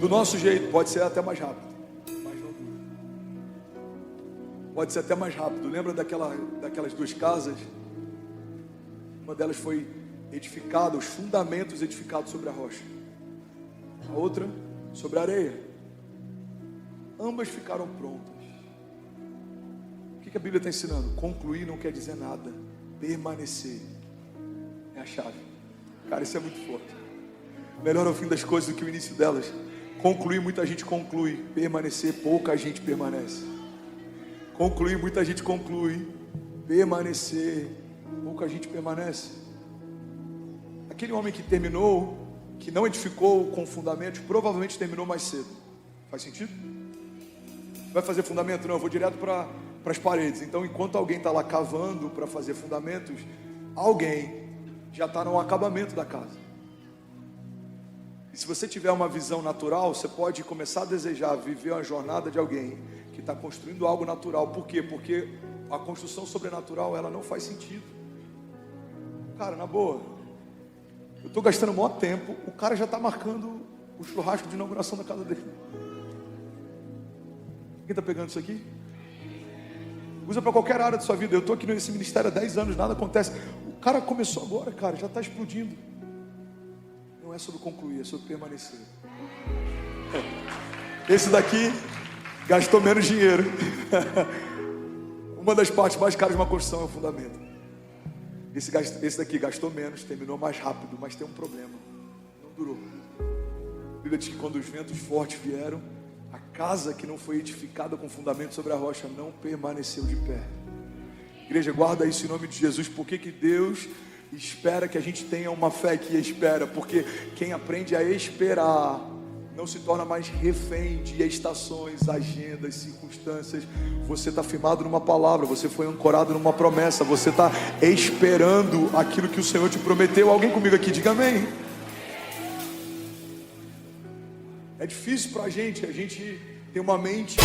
Do nosso jeito, pode ser até mais rápido, mas não dura. Pode ser até mais rápido. Lembra daquelas 2 casas? Uma delas foi edificada, os fundamentos edificados sobre a rocha. A outra sobre a areia. Ambas ficaram prontas. O que a Bíblia está ensinando? Concluir não quer dizer nada. Permanecer é a chave. Cara, isso é muito forte. Melhor é o fim das coisas do que o início delas. Concluir, muita gente conclui. Permanecer, pouca gente permanece. Concluir, muita gente conclui. Permanecer, pouca gente permanece. Aquele homem que terminou, que não edificou com fundamentos, provavelmente terminou mais cedo. Faz sentido? Vai fazer fundamento? Não, eu vou direto para as paredes. Então, enquanto alguém está lá cavando para fazer fundamentos, alguém já está no acabamento da casa. E se você tiver uma visão natural, você pode começar a desejar viver uma jornada de alguém que está construindo algo natural. Por quê? Porque a construção sobrenatural, ela não faz sentido. Cara, na boa, eu estou gastando o maior tempo, o cara já está marcando o churrasco de inauguração da casa dele. Quem está pegando isso aqui? Usa para qualquer área da sua vida. Eu estou aqui nesse ministério há 10 anos, nada acontece. O cara começou agora, cara, já está explodindo. Não é sobre concluir, é sobre permanecer. Esse daqui gastou menos dinheiro. Uma das partes mais caras de uma construção é o fundamento. Esse daqui gastou menos, terminou mais rápido, mas tem um problema: não durou. A Bíblia diz que quando os ventos fortes vieram, a casa que não foi edificada com fundamento sobre a rocha não permaneceu de pé. Igreja, guarda isso em nome de Jesus. Por que Deus espera que a gente tenha uma fé que espera? Porque quem aprende a esperar não se torna mais refém de estações, agendas, circunstâncias. Você está firmado numa palavra, você foi ancorado numa promessa, você está esperando aquilo que o Senhor te prometeu. Alguém comigo aqui, diga amém. É difícil para a gente tem uma mente...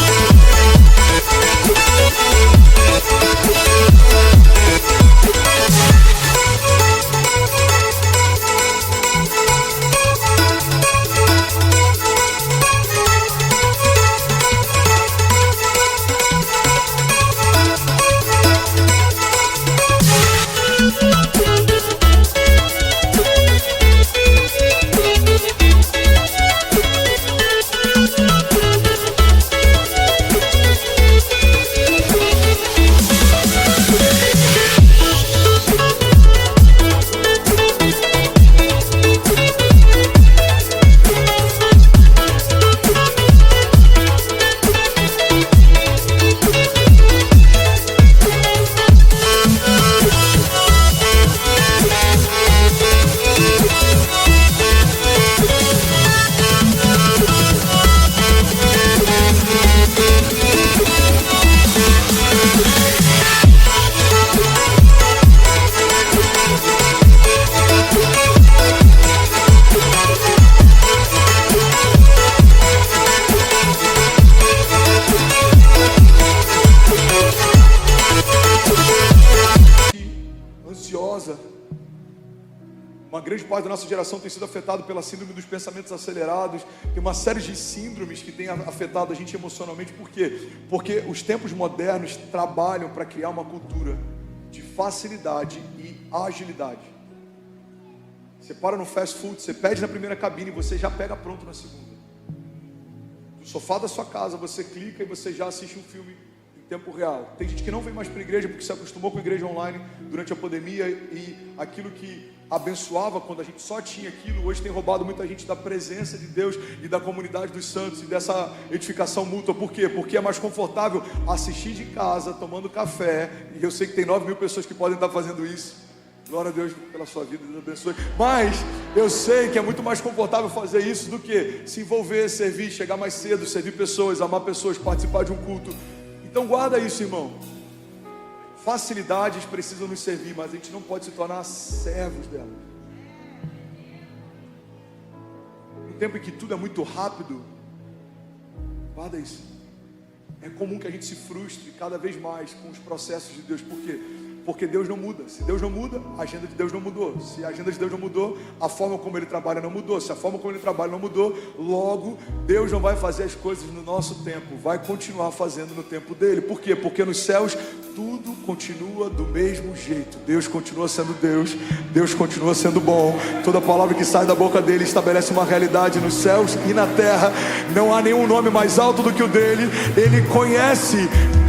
Uma grande parte da nossa geração tem sido afetada pela síndrome dos pensamentos acelerados. Tem uma série de síndromes que tem afetado a gente emocionalmente. Por quê? Porque os tempos modernos trabalham para criar uma cultura de facilidade e agilidade. Você para no fast food, você pede na primeira cabine e você já pega pronto na segunda. No sofá da sua casa, você clica e você já assiste um filme em tempo real. Tem gente que não vem mais para a igreja porque se acostumou com a igreja online durante a pandemia, e aquilo que abençoava quando a gente só tinha aquilo, hoje tem roubado muita gente da presença de Deus e da comunidade dos santos e dessa edificação mútua. Por quê? Porque é mais confortável assistir de casa, tomando café, e eu sei que tem 9.000 pessoas que podem estar fazendo isso. Glória a Deus pela sua vida, Deus abençoe. Mas eu sei que é muito mais confortável fazer isso do que se envolver, servir, chegar mais cedo, servir pessoas, amar pessoas, participar de um culto. Então guarda isso, irmão. Facilidades precisam nos servir, mas a gente não pode se tornar servos dela. No tempo em que tudo é muito rápido, guarda isso. É comum que a gente se frustre cada vez mais com os processos de Deus. Por quê? Porque Deus não muda. Se Deus não muda, a agenda de Deus não mudou. Se a agenda de Deus não mudou, a forma como Ele trabalha não mudou. Se a forma como Ele trabalha não mudou, logo Deus não vai fazer as coisas no nosso tempo, vai continuar fazendo no tempo dele. Por quê? Porque nos céus tudo continua do mesmo jeito. Deus continua sendo Deus, Deus continua sendo bom. Toda palavra que sai da boca dele estabelece uma realidade nos céus e na terra. Não há nenhum nome mais alto do que o dele. Ele conhece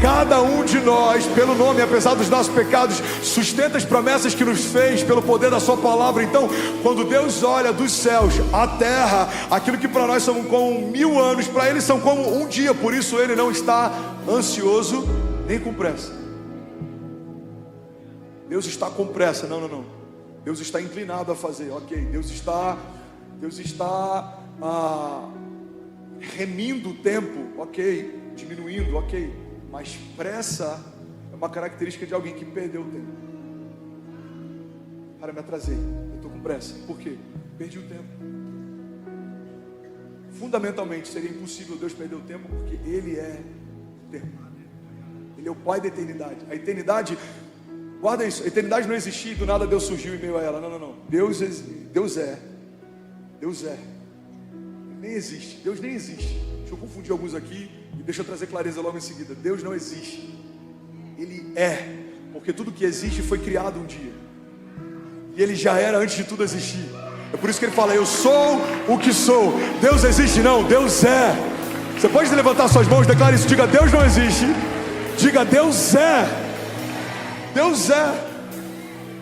cada um de nós pelo nome, apesar dos nossos pecados, sustenta as promessas que nos fez pelo poder da sua palavra. Então, quando Deus olha dos céus à terra, aquilo que para nós são como 1000 anos, para Ele são como um dia. Por isso Ele não está ansioso nem com pressa. Deus está com pressa, não. Deus está inclinado a fazer, ok. Deus está remindo o tempo, ok. Diminuindo, ok. Mas pressa é uma característica de alguém que perdeu o tempo. Cara, me atrasei, eu estou com pressa. Por quê? Perdi o tempo. fundamentalmente seria impossível Deus perder o tempo, porque Ele é o tempo. Ele é o Pai da eternidade. A eternidade, guarda isso, a eternidade não existia e do nada Deus surgiu em meio a ela. Não. Deus é. Nem existe. Deus nem existe. Deixa eu confundir alguns aqui e deixa eu trazer clareza logo em seguida. Deus não existe. Ele é. Porque tudo que existe foi criado um dia. E Ele já era antes de tudo existir. É por isso que Ele fala, eu sou o que sou. Deus existe não, Deus é. Você pode levantar suas mãos, declare isso, diga, Deus não existe. Diga, Deus é. Deus é.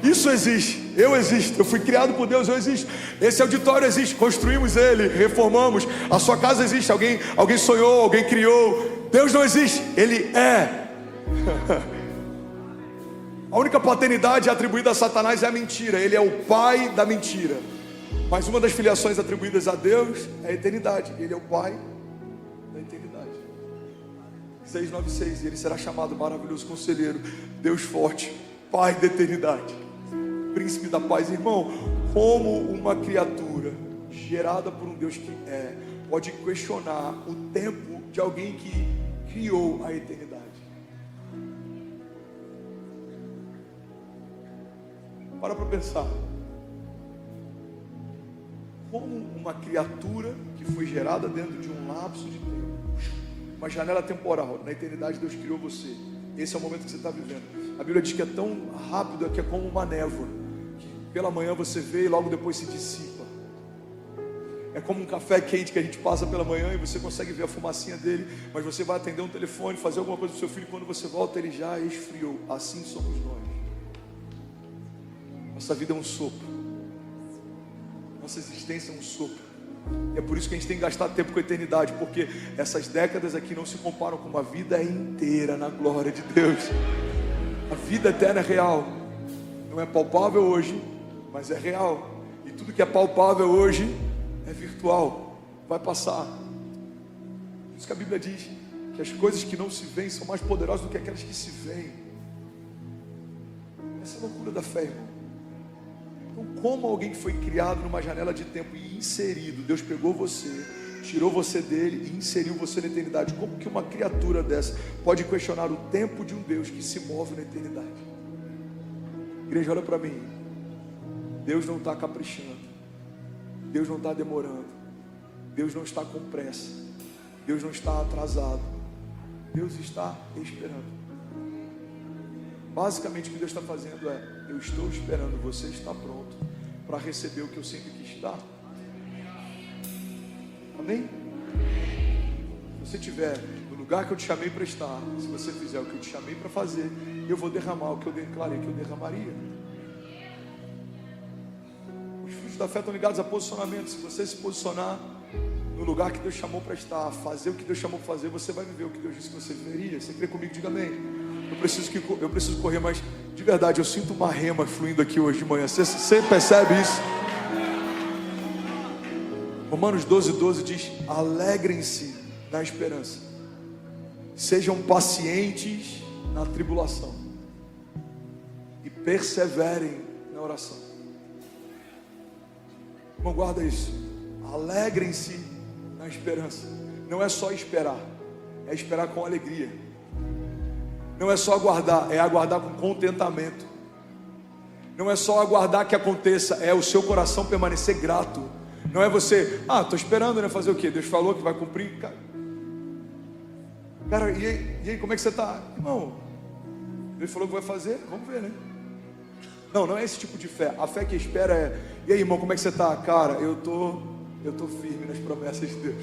Isso existe. Eu existo, eu fui criado por Deus, eu existo. Esse auditório existe, construímos ele, reformamos. A sua casa existe, alguém sonhou, alguém criou. Deus não existe, Ele é. A única paternidade atribuída a Satanás é a mentira. Ele é o pai da mentira. Mas uma das filiações atribuídas a Deus é a eternidade. Ele é o pai da eternidade. 6:9:6. E Ele será chamado maravilhoso conselheiro, Deus forte, Pai da eternidade, Príncipe da paz. Irmão, como uma criatura gerada por um Deus que pode questionar o tempo de alguém que criou a eternidade? Para pensar. Como uma criatura que foi gerada dentro de um lapso de tempo, uma janela temporal, na eternidade Deus criou você. Esse é o momento que você está vivendo. A Bíblia diz que é tão rápido que é como uma névoa, que pela manhã você vê e logo depois se dissipa. É como um café quente que a gente passa pela manhã e você consegue ver a fumacinha dele, mas você vai atender um telefone, fazer alguma coisa do seu filho, e quando você volta ele já esfriou. Assim somos nós. Nossa vida é um sopro. Nossa existência é um sopro. E é por isso que a gente tem que gastar tempo com a eternidade, porque essas décadas aqui não se comparam com uma vida inteira na glória de Deus. A vida eterna é real. Não é palpável hoje, mas é real. E tudo que é palpável hoje é virtual. Vai passar. Por isso que a Bíblia diz que as coisas que não se veem são mais poderosas do que aquelas que se veem. Essa é a loucura da fé, irmão. Então, como alguém que foi criado numa janela de tempo e inserido, Deus pegou você, tirou você dele e inseriu você na eternidade. Como que uma criatura dessa pode questionar o tempo de um Deus que se move na eternidade? Igreja, olha para mim. Deus não está caprichando. Deus não está demorando. Deus não está com pressa. Deus não está atrasado. Deus está esperando. Basicamente o que Deus está fazendo é: eu estou esperando você estar pronto para receber o que eu sempre quis dar. Amém? Se você estiver no lugar que eu te chamei para estar, se você fizer o que eu te chamei para fazer, eu vou derramar o que eu declarei que eu derramaria. Os frutos da fé estão ligados a posicionamento. Se você se posicionar no lugar que Deus chamou para estar, fazer o que Deus chamou para fazer, você vai viver o que Deus disse que você viveria. Você crê comigo? Diga amém. Eu preciso correr, mas de verdade eu sinto uma rema fluindo aqui hoje de manhã. Você percebe isso? Romanos 12:12 diz: alegrem-se na esperança, sejam pacientes na tribulação e perseverem na oração. Irmão, guarda isso. Alegrem-se na esperança. Não é só esperar, é esperar com alegria. Não é só aguardar, é aguardar com contentamento. Não é só aguardar que aconteça, é o seu coração permanecer grato. Não é você, estou esperando, né? Fazer o quê? Deus falou que vai cumprir. Cara, e aí, como é que você está? Irmão, Deus falou que vai fazer, vamos ver, né? Não é esse tipo de fé. A fé que espera é: e aí, irmão, como é que você está? Cara, eu tô firme nas promessas de Deus.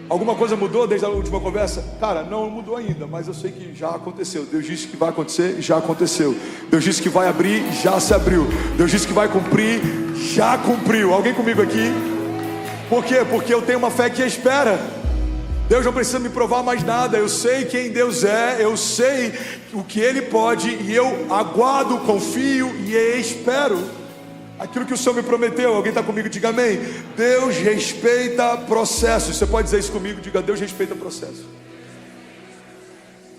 Alguma coisa mudou desde a última conversa? Cara, não mudou ainda, mas eu sei que já aconteceu. Deus disse que vai acontecer, já aconteceu. Deus disse que vai abrir, já se abriu. Deus disse que vai cumprir, já cumpriu. Alguém comigo aqui? Por quê? Porque eu tenho uma fé que espera. Deus não precisa me provar mais nada. Eu sei quem Deus é, eu sei o que Ele pode, e eu aguardo, confio e espero aquilo que o Senhor me prometeu. Alguém está comigo? Diga amém. Deus respeita processos. Você pode dizer isso comigo? Diga: Deus respeita processos.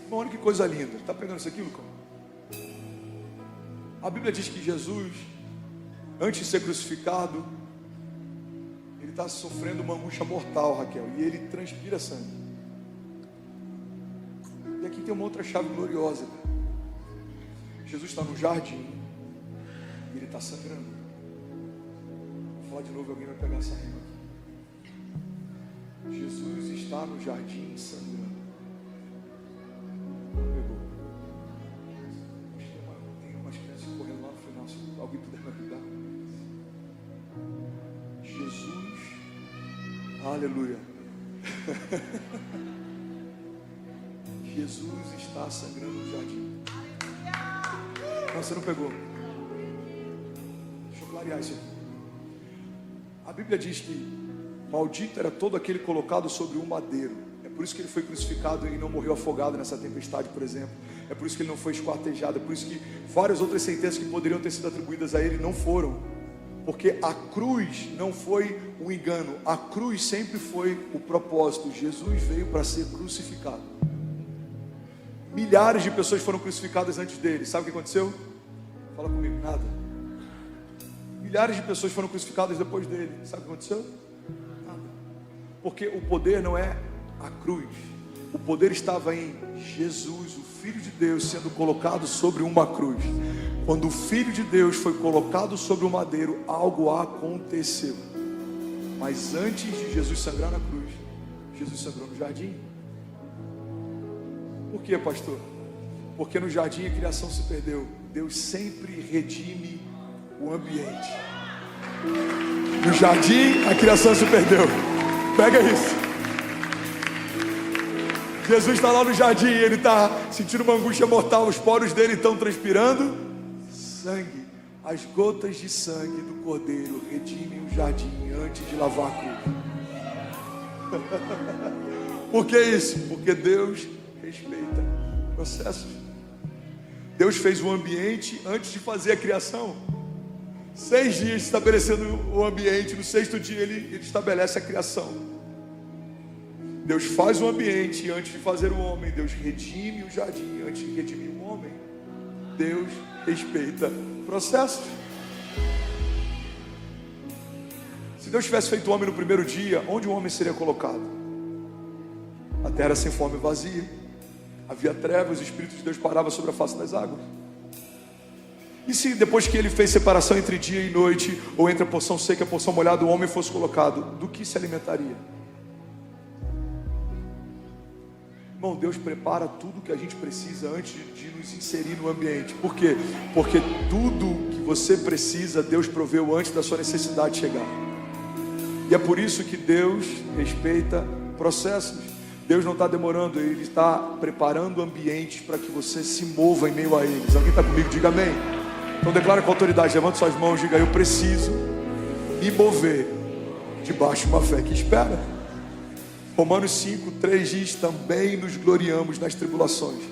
Olha que coisa linda. Está pegando isso aqui, Lucão? A Bíblia diz que Jesus, antes de ser crucificado, Ele está sofrendo uma angústia mortal, Raquel, e ele transpira sangue. E aqui tem uma outra chave gloriosa, cara. Jesus está no jardim e ele está sangrando. Vou falar de novo, alguém vai pegar essa rima aqui. Jesus está no jardim sangrando. Não pegou. Tem umas crianças correndo lá no final, se alguém puder me ajudar. Jesus, aleluia. Jesus está sangrando no jardim. Não, você não pegou. Deixa eu clarear isso aqui. A Bíblia diz que maldito era todo aquele colocado sobre um madeiro. É por isso que ele foi crucificado e não morreu afogado nessa tempestade, por exemplo. É por isso que ele não foi esquartejado. É por isso que várias outras sentenças que poderiam ter sido atribuídas a ele não foram. Porque a cruz não foi um engano. A cruz sempre foi o propósito. Jesus veio para ser crucificado. Milhares de pessoas foram crucificadas antes dele. Sabe o que aconteceu? Fala comigo, nada. Milhares de pessoas foram crucificadas depois dele. Sabe o que aconteceu? Nada. Porque o poder não é a cruz. O poder estava em Jesus, o Filho de Deus, sendo colocado sobre uma cruz. Quando o Filho de Deus foi colocado sobre o madeiro, algo aconteceu. Mas antes de Jesus sangrar na cruz, Jesus sangrou no jardim. Por quê, pastor? Porque no jardim a criação se perdeu. Deus sempre redime o ambiente. No jardim a criação se perdeu. Pega isso. Jesus está lá no jardim, ele está sentindo uma angústia mortal. Os poros dele estão transpirando sangue. As gotas de sangue do Cordeiro redimem o jardim antes de lavar a cruz. Por que isso? Porque Deus respeita processos. Deus fez o ambiente antes de fazer a criação. 6 dias estabelecendo o ambiente. No 6º dia ele estabelece a criação. Deus faz o ambiente antes de fazer o homem. Deus redime o jardim antes de redimir o homem. Deus respeita processos. Se Deus tivesse feito o homem no primeiro dia, onde o homem seria colocado? A terra sem forma e vazia. Havia trevas, o Espírito de Deus parava sobre a face das águas. E se depois que ele fez separação entre dia e noite, ou entre a porção seca e a porção molhada, o homem fosse colocado, do que se alimentaria? Irmão, Deus prepara tudo que a gente precisa antes de nos inserir no ambiente. Por quê? Porque tudo que você precisa, Deus proveu antes da sua necessidade chegar. E é por isso que Deus respeita processos. Deus não está demorando, Ele está preparando ambientes para que você se mova em meio a eles. Alguém está comigo? Diga amém. Então declara com autoridade, levanta suas mãos, diga: eu preciso me mover debaixo de uma fé que espera. Romanos 5:3 diz: também nos gloriamos nas tribulações,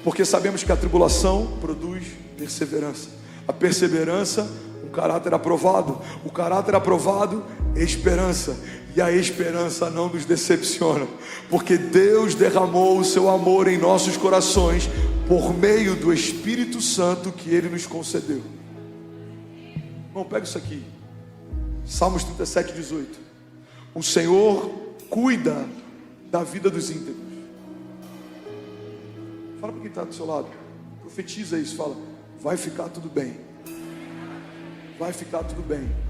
porque sabemos que a tribulação produz perseverança. A perseverança, um caráter aprovado. O caráter aprovado, esperança. E a esperança não nos decepciona, porque Deus derramou o seu amor em nossos corações por meio do Espírito Santo que Ele nos concedeu. Irmão, pega isso aqui. Salmos 37:18. O Senhor cuida da vida dos íntegros. Fala para quem está do seu lado. Profetiza isso, fala: vai ficar tudo bem. Vai ficar tudo bem.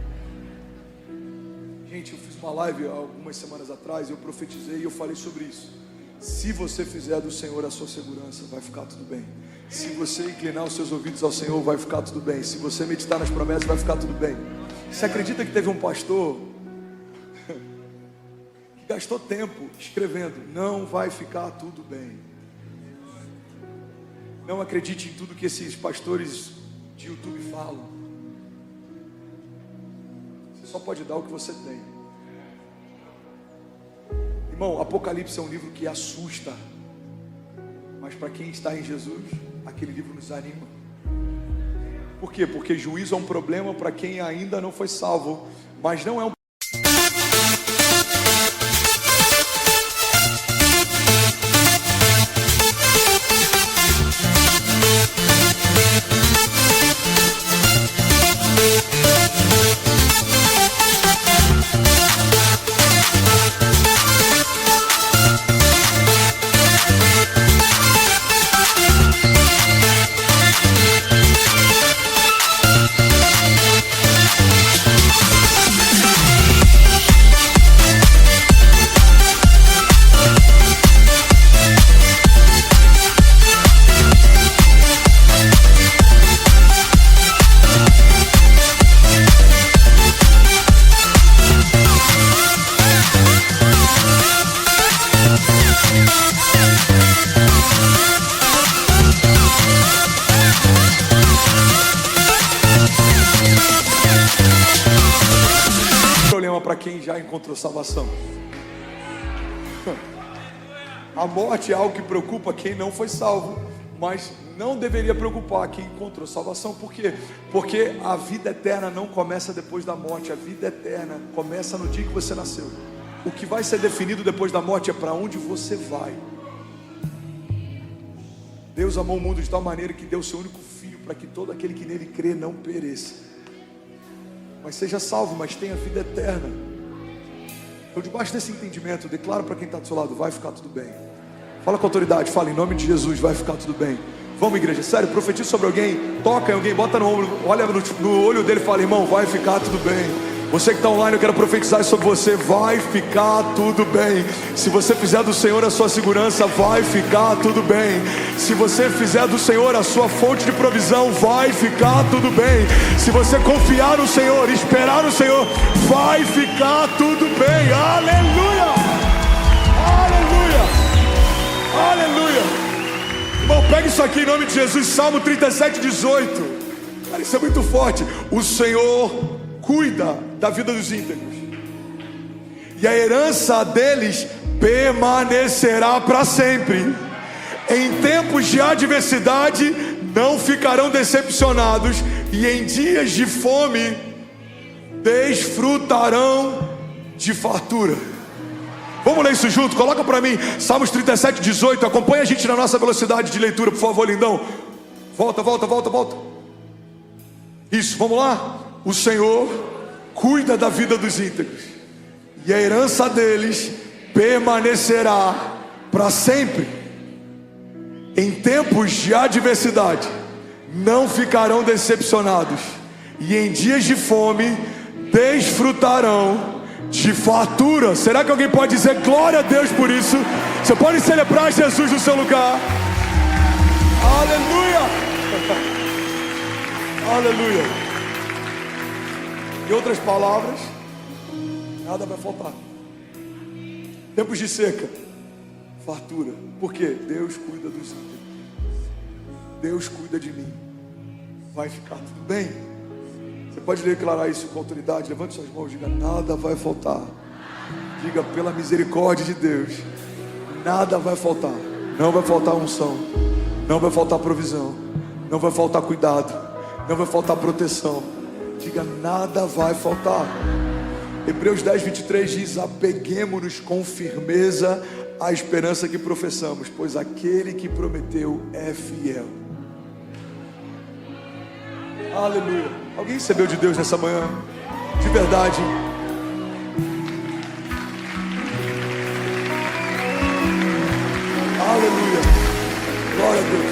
Gente, eu fiz uma live algumas semanas atrás, eu profetizei e eu falei sobre isso. Se você fizer do Senhor a sua segurança, vai ficar tudo bem. Se você inclinar os seus ouvidos ao Senhor, vai ficar tudo bem. Se você meditar nas promessas, vai ficar tudo bem. Você acredita que teve um pastor que gastou tempo escrevendo: não vai ficar tudo bem? Não acredite em tudo que esses pastores de YouTube falam. Só pode dar o que você tem. Irmão, Apocalipse é um livro que assusta, mas para quem está em Jesus, aquele livro nos anima. Por quê? Porque juízo é um problema para quem ainda não foi salvo, mas não é um quem já encontrou salvação. A morte é algo que preocupa quem não foi salvo, mas não deveria preocupar quem encontrou salvação. Por quê? Porque a vida eterna não começa depois da morte. A vida eterna começa no dia que você nasceu. O que vai ser definido depois da morte é para onde você vai. Deus amou o mundo de tal maneira que deu o seu único filho, para que todo aquele que nele crê não pereça, mas seja salvo, mas tenha vida eterna. Então, debaixo desse entendimento, declaro para quem está do seu lado: vai ficar tudo bem. Fala com autoridade, fala em nome de Jesus: vai ficar tudo bem. Vamos, igreja, sério, profetiza sobre alguém, toca em alguém, bota no ombro, olha no olho dele e fala: irmão, vai ficar tudo bem. Você que está online, eu quero profetizar sobre você: vai ficar tudo bem. Se você fizer do Senhor a sua segurança, vai ficar tudo bem. Se você fizer do Senhor a sua fonte de provisão, vai ficar tudo bem. Se você confiar no Senhor, esperar no Senhor, vai ficar tudo bem. Aleluia! Aleluia! Aleluia! Irmão, pega isso aqui em nome de Jesus. Salmo 37:18. Cara, isso é muito forte. O Senhor cuida da vida dos íntegros, e a herança deles permanecerá para sempre. Em tempos de adversidade não ficarão decepcionados, e em dias de fome desfrutarão de fartura. Vamos ler isso junto? Coloca para mim Salmos 37:18. Acompanha a gente na nossa velocidade de leitura, por favor, lindão. Volta. Isso, vamos lá. O Senhor cuida da vida dos íntegros, e a herança deles permanecerá para sempre. Em tempos de adversidade não ficarão decepcionados, e em dias de fome desfrutarão de fartura. Será que alguém pode dizer glória a Deus por isso? Você pode celebrar Jesus no seu lugar. Aleluia! Aleluia! Em outras palavras, nada vai faltar. Tempos de seca, fartura. Por quê? Deus cuida dos íntegros. Deus cuida de mim. Vai ficar tudo bem. Você pode declarar isso com autoridade? Levante suas mãos e diga: nada vai faltar. Diga: pela misericórdia de Deus, nada vai faltar. Não vai faltar unção, não vai faltar provisão, não vai faltar cuidado, não vai faltar proteção. Diga: nada vai faltar. Hebreus 10:23 diz: apeguemo-nos com firmeza à esperança que professamos, pois aquele que prometeu é fiel. Aleluia. Alguém recebeu de Deus nessa manhã? De verdade. Aleluia. Glória a Deus.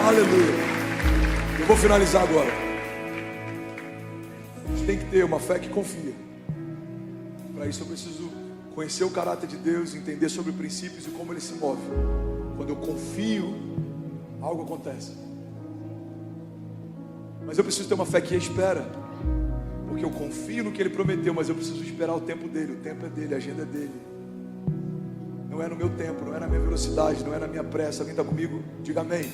Aleluia. Eu vou finalizar agora. Tem que ter uma fé que confia. Para isso eu preciso conhecer o caráter de Deus, entender sobre princípios e como ele se move. Quando eu confio, algo acontece. Mas eu preciso ter uma fé que espera, porque eu confio no que ele prometeu, mas eu preciso esperar o tempo dele. O tempo é dele, a agenda é dele. Não é no meu tempo, não é na minha velocidade, não é na minha pressa. Alguém está comigo? Diga amém.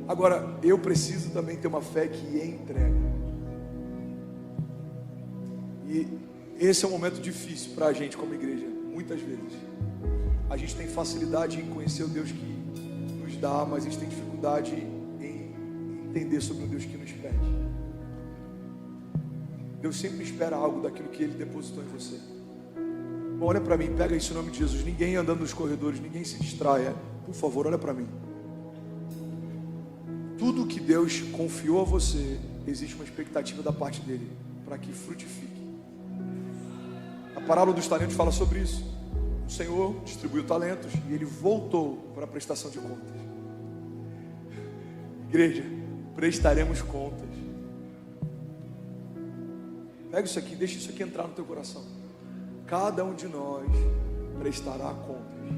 Agora, eu preciso também ter uma fé que entrega. E esse é um momento difícil para a gente como igreja. Muitas vezes a gente tem facilidade em conhecer o Deus que nos dá, mas a gente tem dificuldade em entender sobre o Deus que nos pede. Deus sempre espera algo daquilo que Ele depositou em você. Bom, olha para mim, pega isso em nome de Jesus. Ninguém andando nos corredores, ninguém se distraia. Por favor, olha para mim. Tudo que Deus confiou a você, existe uma expectativa da parte dele para que frutifique. A parábola dos talentos fala sobre isso. O Senhor distribuiu talentos e ele voltou para a prestação de contas. Igreja, prestaremos contas. Pega isso aqui, deixa isso aqui entrar no teu coração. Cada um de nós prestará contas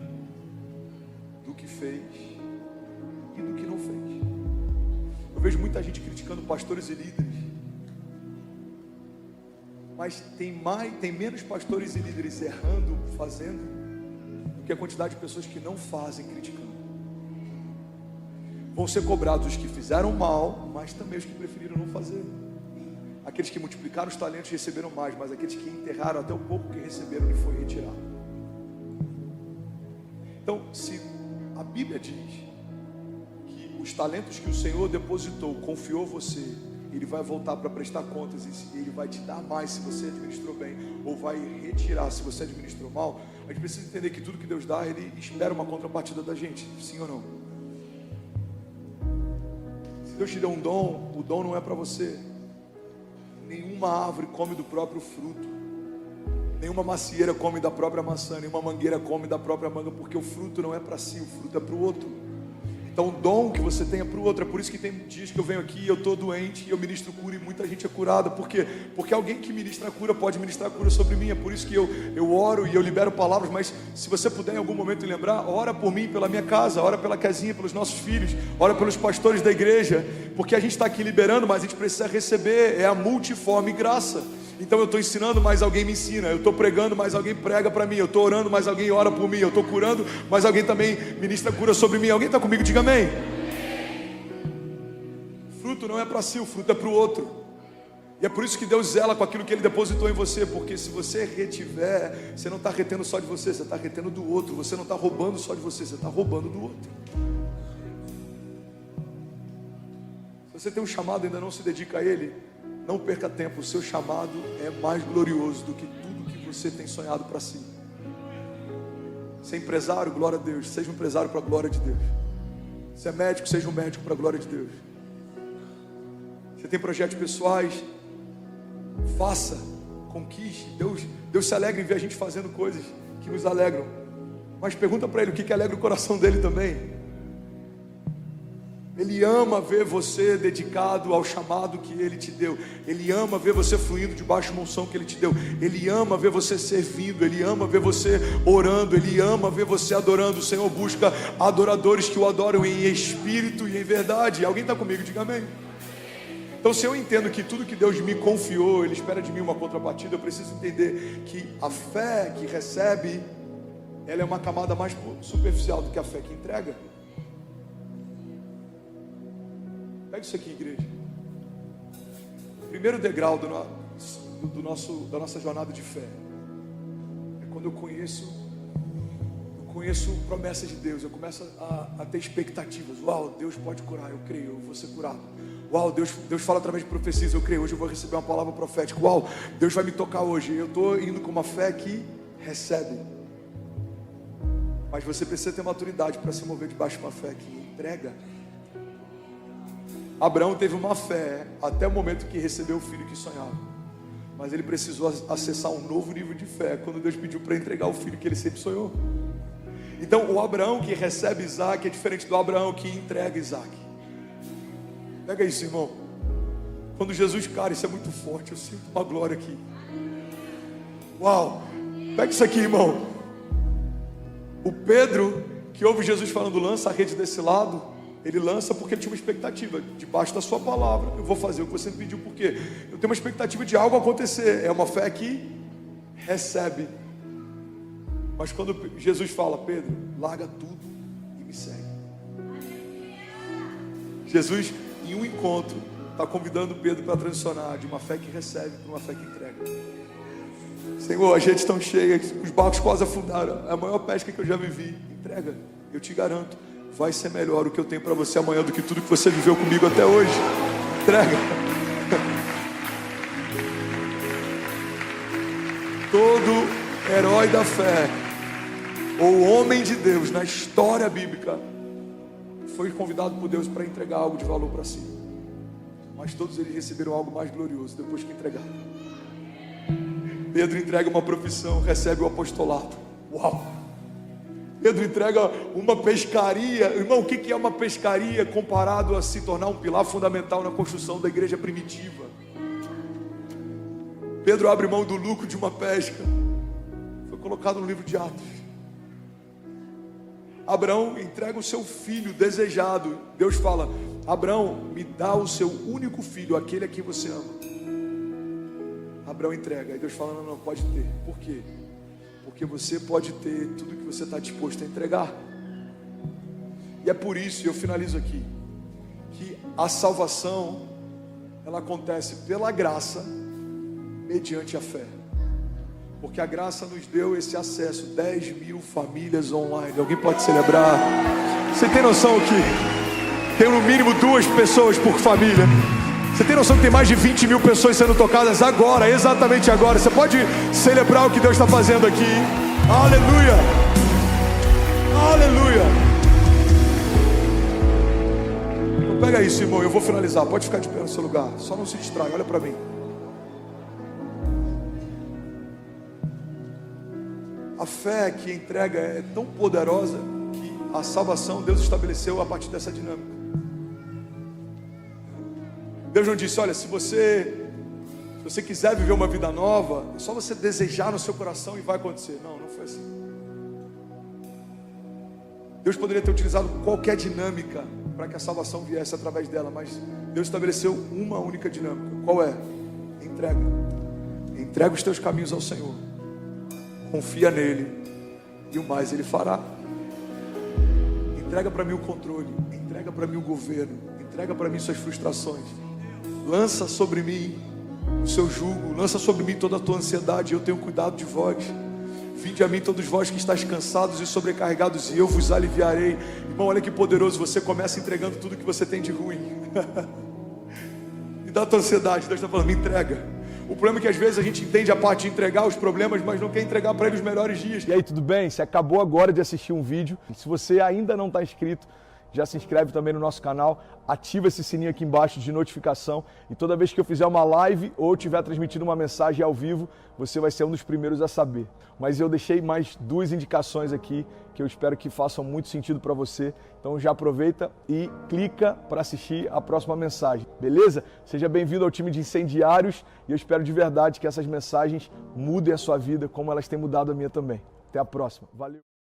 do que fez e do que não fez. Eu vejo muita gente criticando pastores e líderes, mas tem menos pastores e líderes errando, fazendo, do que a quantidade de pessoas que não fazem, criticando. Vão ser cobrados os que fizeram mal, mas também os que preferiram não fazer. aqueles que multiplicaram os talentos receberam mais, mas aqueles que enterraram até o pouco que receberam lhe foi retirado. Então, se a Bíblia diz que os talentos que o Senhor depositou, confiou você, Ele vai voltar para prestar contas e Ele vai te dar mais se você administrou bem, ou vai retirar se você administrou mal. A gente precisa entender que tudo que Deus dá, Ele espera uma contrapartida da gente, sim ou não? Se Deus te deu um dom, o dom não é para você. Nenhuma árvore come do próprio fruto, nenhuma macieira come da própria maçã, nenhuma mangueira come da própria manga, porque o fruto não é para si, o fruto é para o outro. Então o dom que você tem é para o outro. É por isso que tem dias que eu venho aqui e eu estou doente e eu ministro cura e muita gente é curada. Por quê? Porque alguém que ministra a cura pode ministrar a cura sobre mim. É por isso que eu oro e eu libero palavras. Mas se você puder em algum momento lembrar, ora por mim, pela minha casa, ora pela casinha, pelos nossos filhos, ora pelos pastores da igreja, porque a gente está aqui liberando, mas a gente precisa receber. É a multiforme graça. Então eu estou ensinando, mas alguém me ensina. Eu estou pregando, mas alguém prega para mim. Eu estou orando, mas alguém ora por mim. Eu estou curando, mas alguém também ministra cura sobre mim. Alguém está comigo? Diga amém. O fruto não é para si, o fruto é para o outro. E é por isso que Deus zela com aquilo que Ele depositou em você. Porque se você retiver, você não está retendo só de você, você está retendo do outro. Você não está roubando só de você, você está roubando do outro. Se você tem um chamado e ainda não se dedica a ele, não perca tempo. O seu chamado é mais glorioso do que tudo que você tem sonhado para si. Ser empresário, glória a Deus. Seja um empresário para a glória de Deus. Se é médico, seja um médico para a glória de Deus. Você tem projetos pessoais, faça, conquiste. Deus se alegra em ver a gente fazendo coisas que nos alegram. Mas pergunta para Ele o que alegra o coração dele também. Ele ama ver você dedicado ao chamado que Ele te deu. Ele ama ver você fluindo debaixo da unção que Ele te deu. Ele ama ver você servindo. Ele ama ver você orando. Ele ama ver você adorando. O Senhor busca adoradores que o adoram em espírito e em verdade. Alguém está comigo? Diga amém. Então, se eu entendo que tudo que Deus me confiou, Ele espera de mim uma contrapartida, eu preciso entender que a fé que recebe, ela é uma camada mais superficial do que a fé que entrega. Pega isso aqui, igreja. O primeiro degrau da nossa jornada de fé é quando eu conheço promessas de Deus. Eu começo a ter expectativas. Uau, Deus pode curar, eu creio, eu vou ser curado. Uau, Deus fala através de profecias, eu creio, hoje eu vou receber uma palavra profética. Uau, Deus vai me tocar hoje. Eu estou indo com uma fé que recebe. Mas você precisa ter maturidade para se mover debaixo de uma fé que entrega. Abraão teve uma fé até o momento que recebeu o filho que sonhava, mas ele precisou acessar um novo nível de fé quando Deus pediu para entregar o filho que ele sempre sonhou. Então o Abraão que recebe Isaac é diferente do Abraão que entrega Isaac. Pega isso, irmão. Quando Jesus, cara, isso é muito forte, eu sinto uma glória aqui. Uau, pega isso aqui, irmão. O Pedro que ouve Jesus falando, lança a rede desse lado, ele lança porque ele tinha uma expectativa, debaixo da sua palavra, eu vou fazer o que você me pediu, porque eu tenho uma expectativa de algo acontecer. É uma fé que recebe. Mas quando Jesus fala, Pedro, larga tudo e me segue. Jesus, em um encontro, está convidando Pedro para transicionar de uma fé que recebe para uma fé que entrega. Senhor, a gente está tão cheia, os barcos quase afundaram, é a maior pesca que eu já vivi. Entrega, eu te garanto, vai ser melhor o que eu tenho para você amanhã do que tudo que você viveu comigo até hoje. Entrega. Todo herói da fé ou homem de Deus na história bíblica foi convidado por Deus para entregar algo de valor para si. Mas todos eles receberam algo mais glorioso depois que entregaram. Pedro entrega uma profissão, recebe o apostolado. Uau! Pedro entrega uma pescaria. Irmão, o que é uma pescaria comparado a se tornar um pilar fundamental na construção da igreja primitiva? Pedro abre mão do lucro de uma pesca. Foi colocado no livro de Atos. Abraão entrega o seu filho desejado. Deus fala, Abraão, me dá o seu único filho, aquele a quem você ama. Abraão entrega. Aí Deus fala, não, pode ter. Por quê? Porque você pode ter tudo que você está disposto a entregar. E é por isso, e eu finalizo aqui, que a salvação ela acontece pela graça, mediante a fé. Porque a graça nos deu esse acesso, 10.000 famílias online. Alguém pode celebrar? Você tem noção que tem no mínimo 2 pessoas por família? Você tem noção que tem mais de 20.000 pessoas sendo tocadas agora, exatamente agora? Você pode celebrar o que Deus está fazendo aqui? Aleluia! Aleluia! Então pega isso, irmão, eu vou finalizar. Pode ficar de pé no seu lugar, só não se distrai, olha para mim. A fé que entrega é tão poderosa que a salvação Deus estabeleceu a partir dessa dinâmica. Deus não disse, olha, se você quiser viver uma vida nova, é só você desejar no seu coração e vai acontecer. Não, não foi assim. Deus poderia ter utilizado qualquer dinâmica para que a salvação viesse através dela, mas Deus estabeleceu uma única dinâmica. Qual é? Entrega. Entrega os teus caminhos ao Senhor. Confia nele e o mais ele fará. Entrega para mim o controle, entrega para mim o governo, entrega para mim suas frustrações. Lança sobre mim o seu jugo, lança sobre mim toda a tua ansiedade, eu tenho cuidado de vós. Vinde a mim todos vós que estáis cansados e sobrecarregados e eu vos aliviarei. Irmão, olha que poderoso, você começa entregando tudo que você tem de ruim. Me dá a tua ansiedade, Deus está falando, me entrega. O problema é que às vezes a gente entende a parte de entregar os problemas, mas não quer entregar para ele os melhores dias. E aí, tudo bem? Você acabou agora de assistir um vídeo. Se você ainda não está inscrito, já se inscreve também no nosso canal, ativa esse sininho aqui embaixo de notificação e toda vez que eu fizer uma live ou estiver transmitindo uma mensagem ao vivo, você vai ser um dos primeiros a saber. Mas eu deixei mais 2 indicações aqui que eu espero que façam muito sentido para você. Então já aproveita e clica para assistir a próxima mensagem, beleza? Seja bem-vindo ao time de incendiários e eu espero de verdade que essas mensagens mudem a sua vida como elas têm mudado a minha também. Até a próxima. Valeu!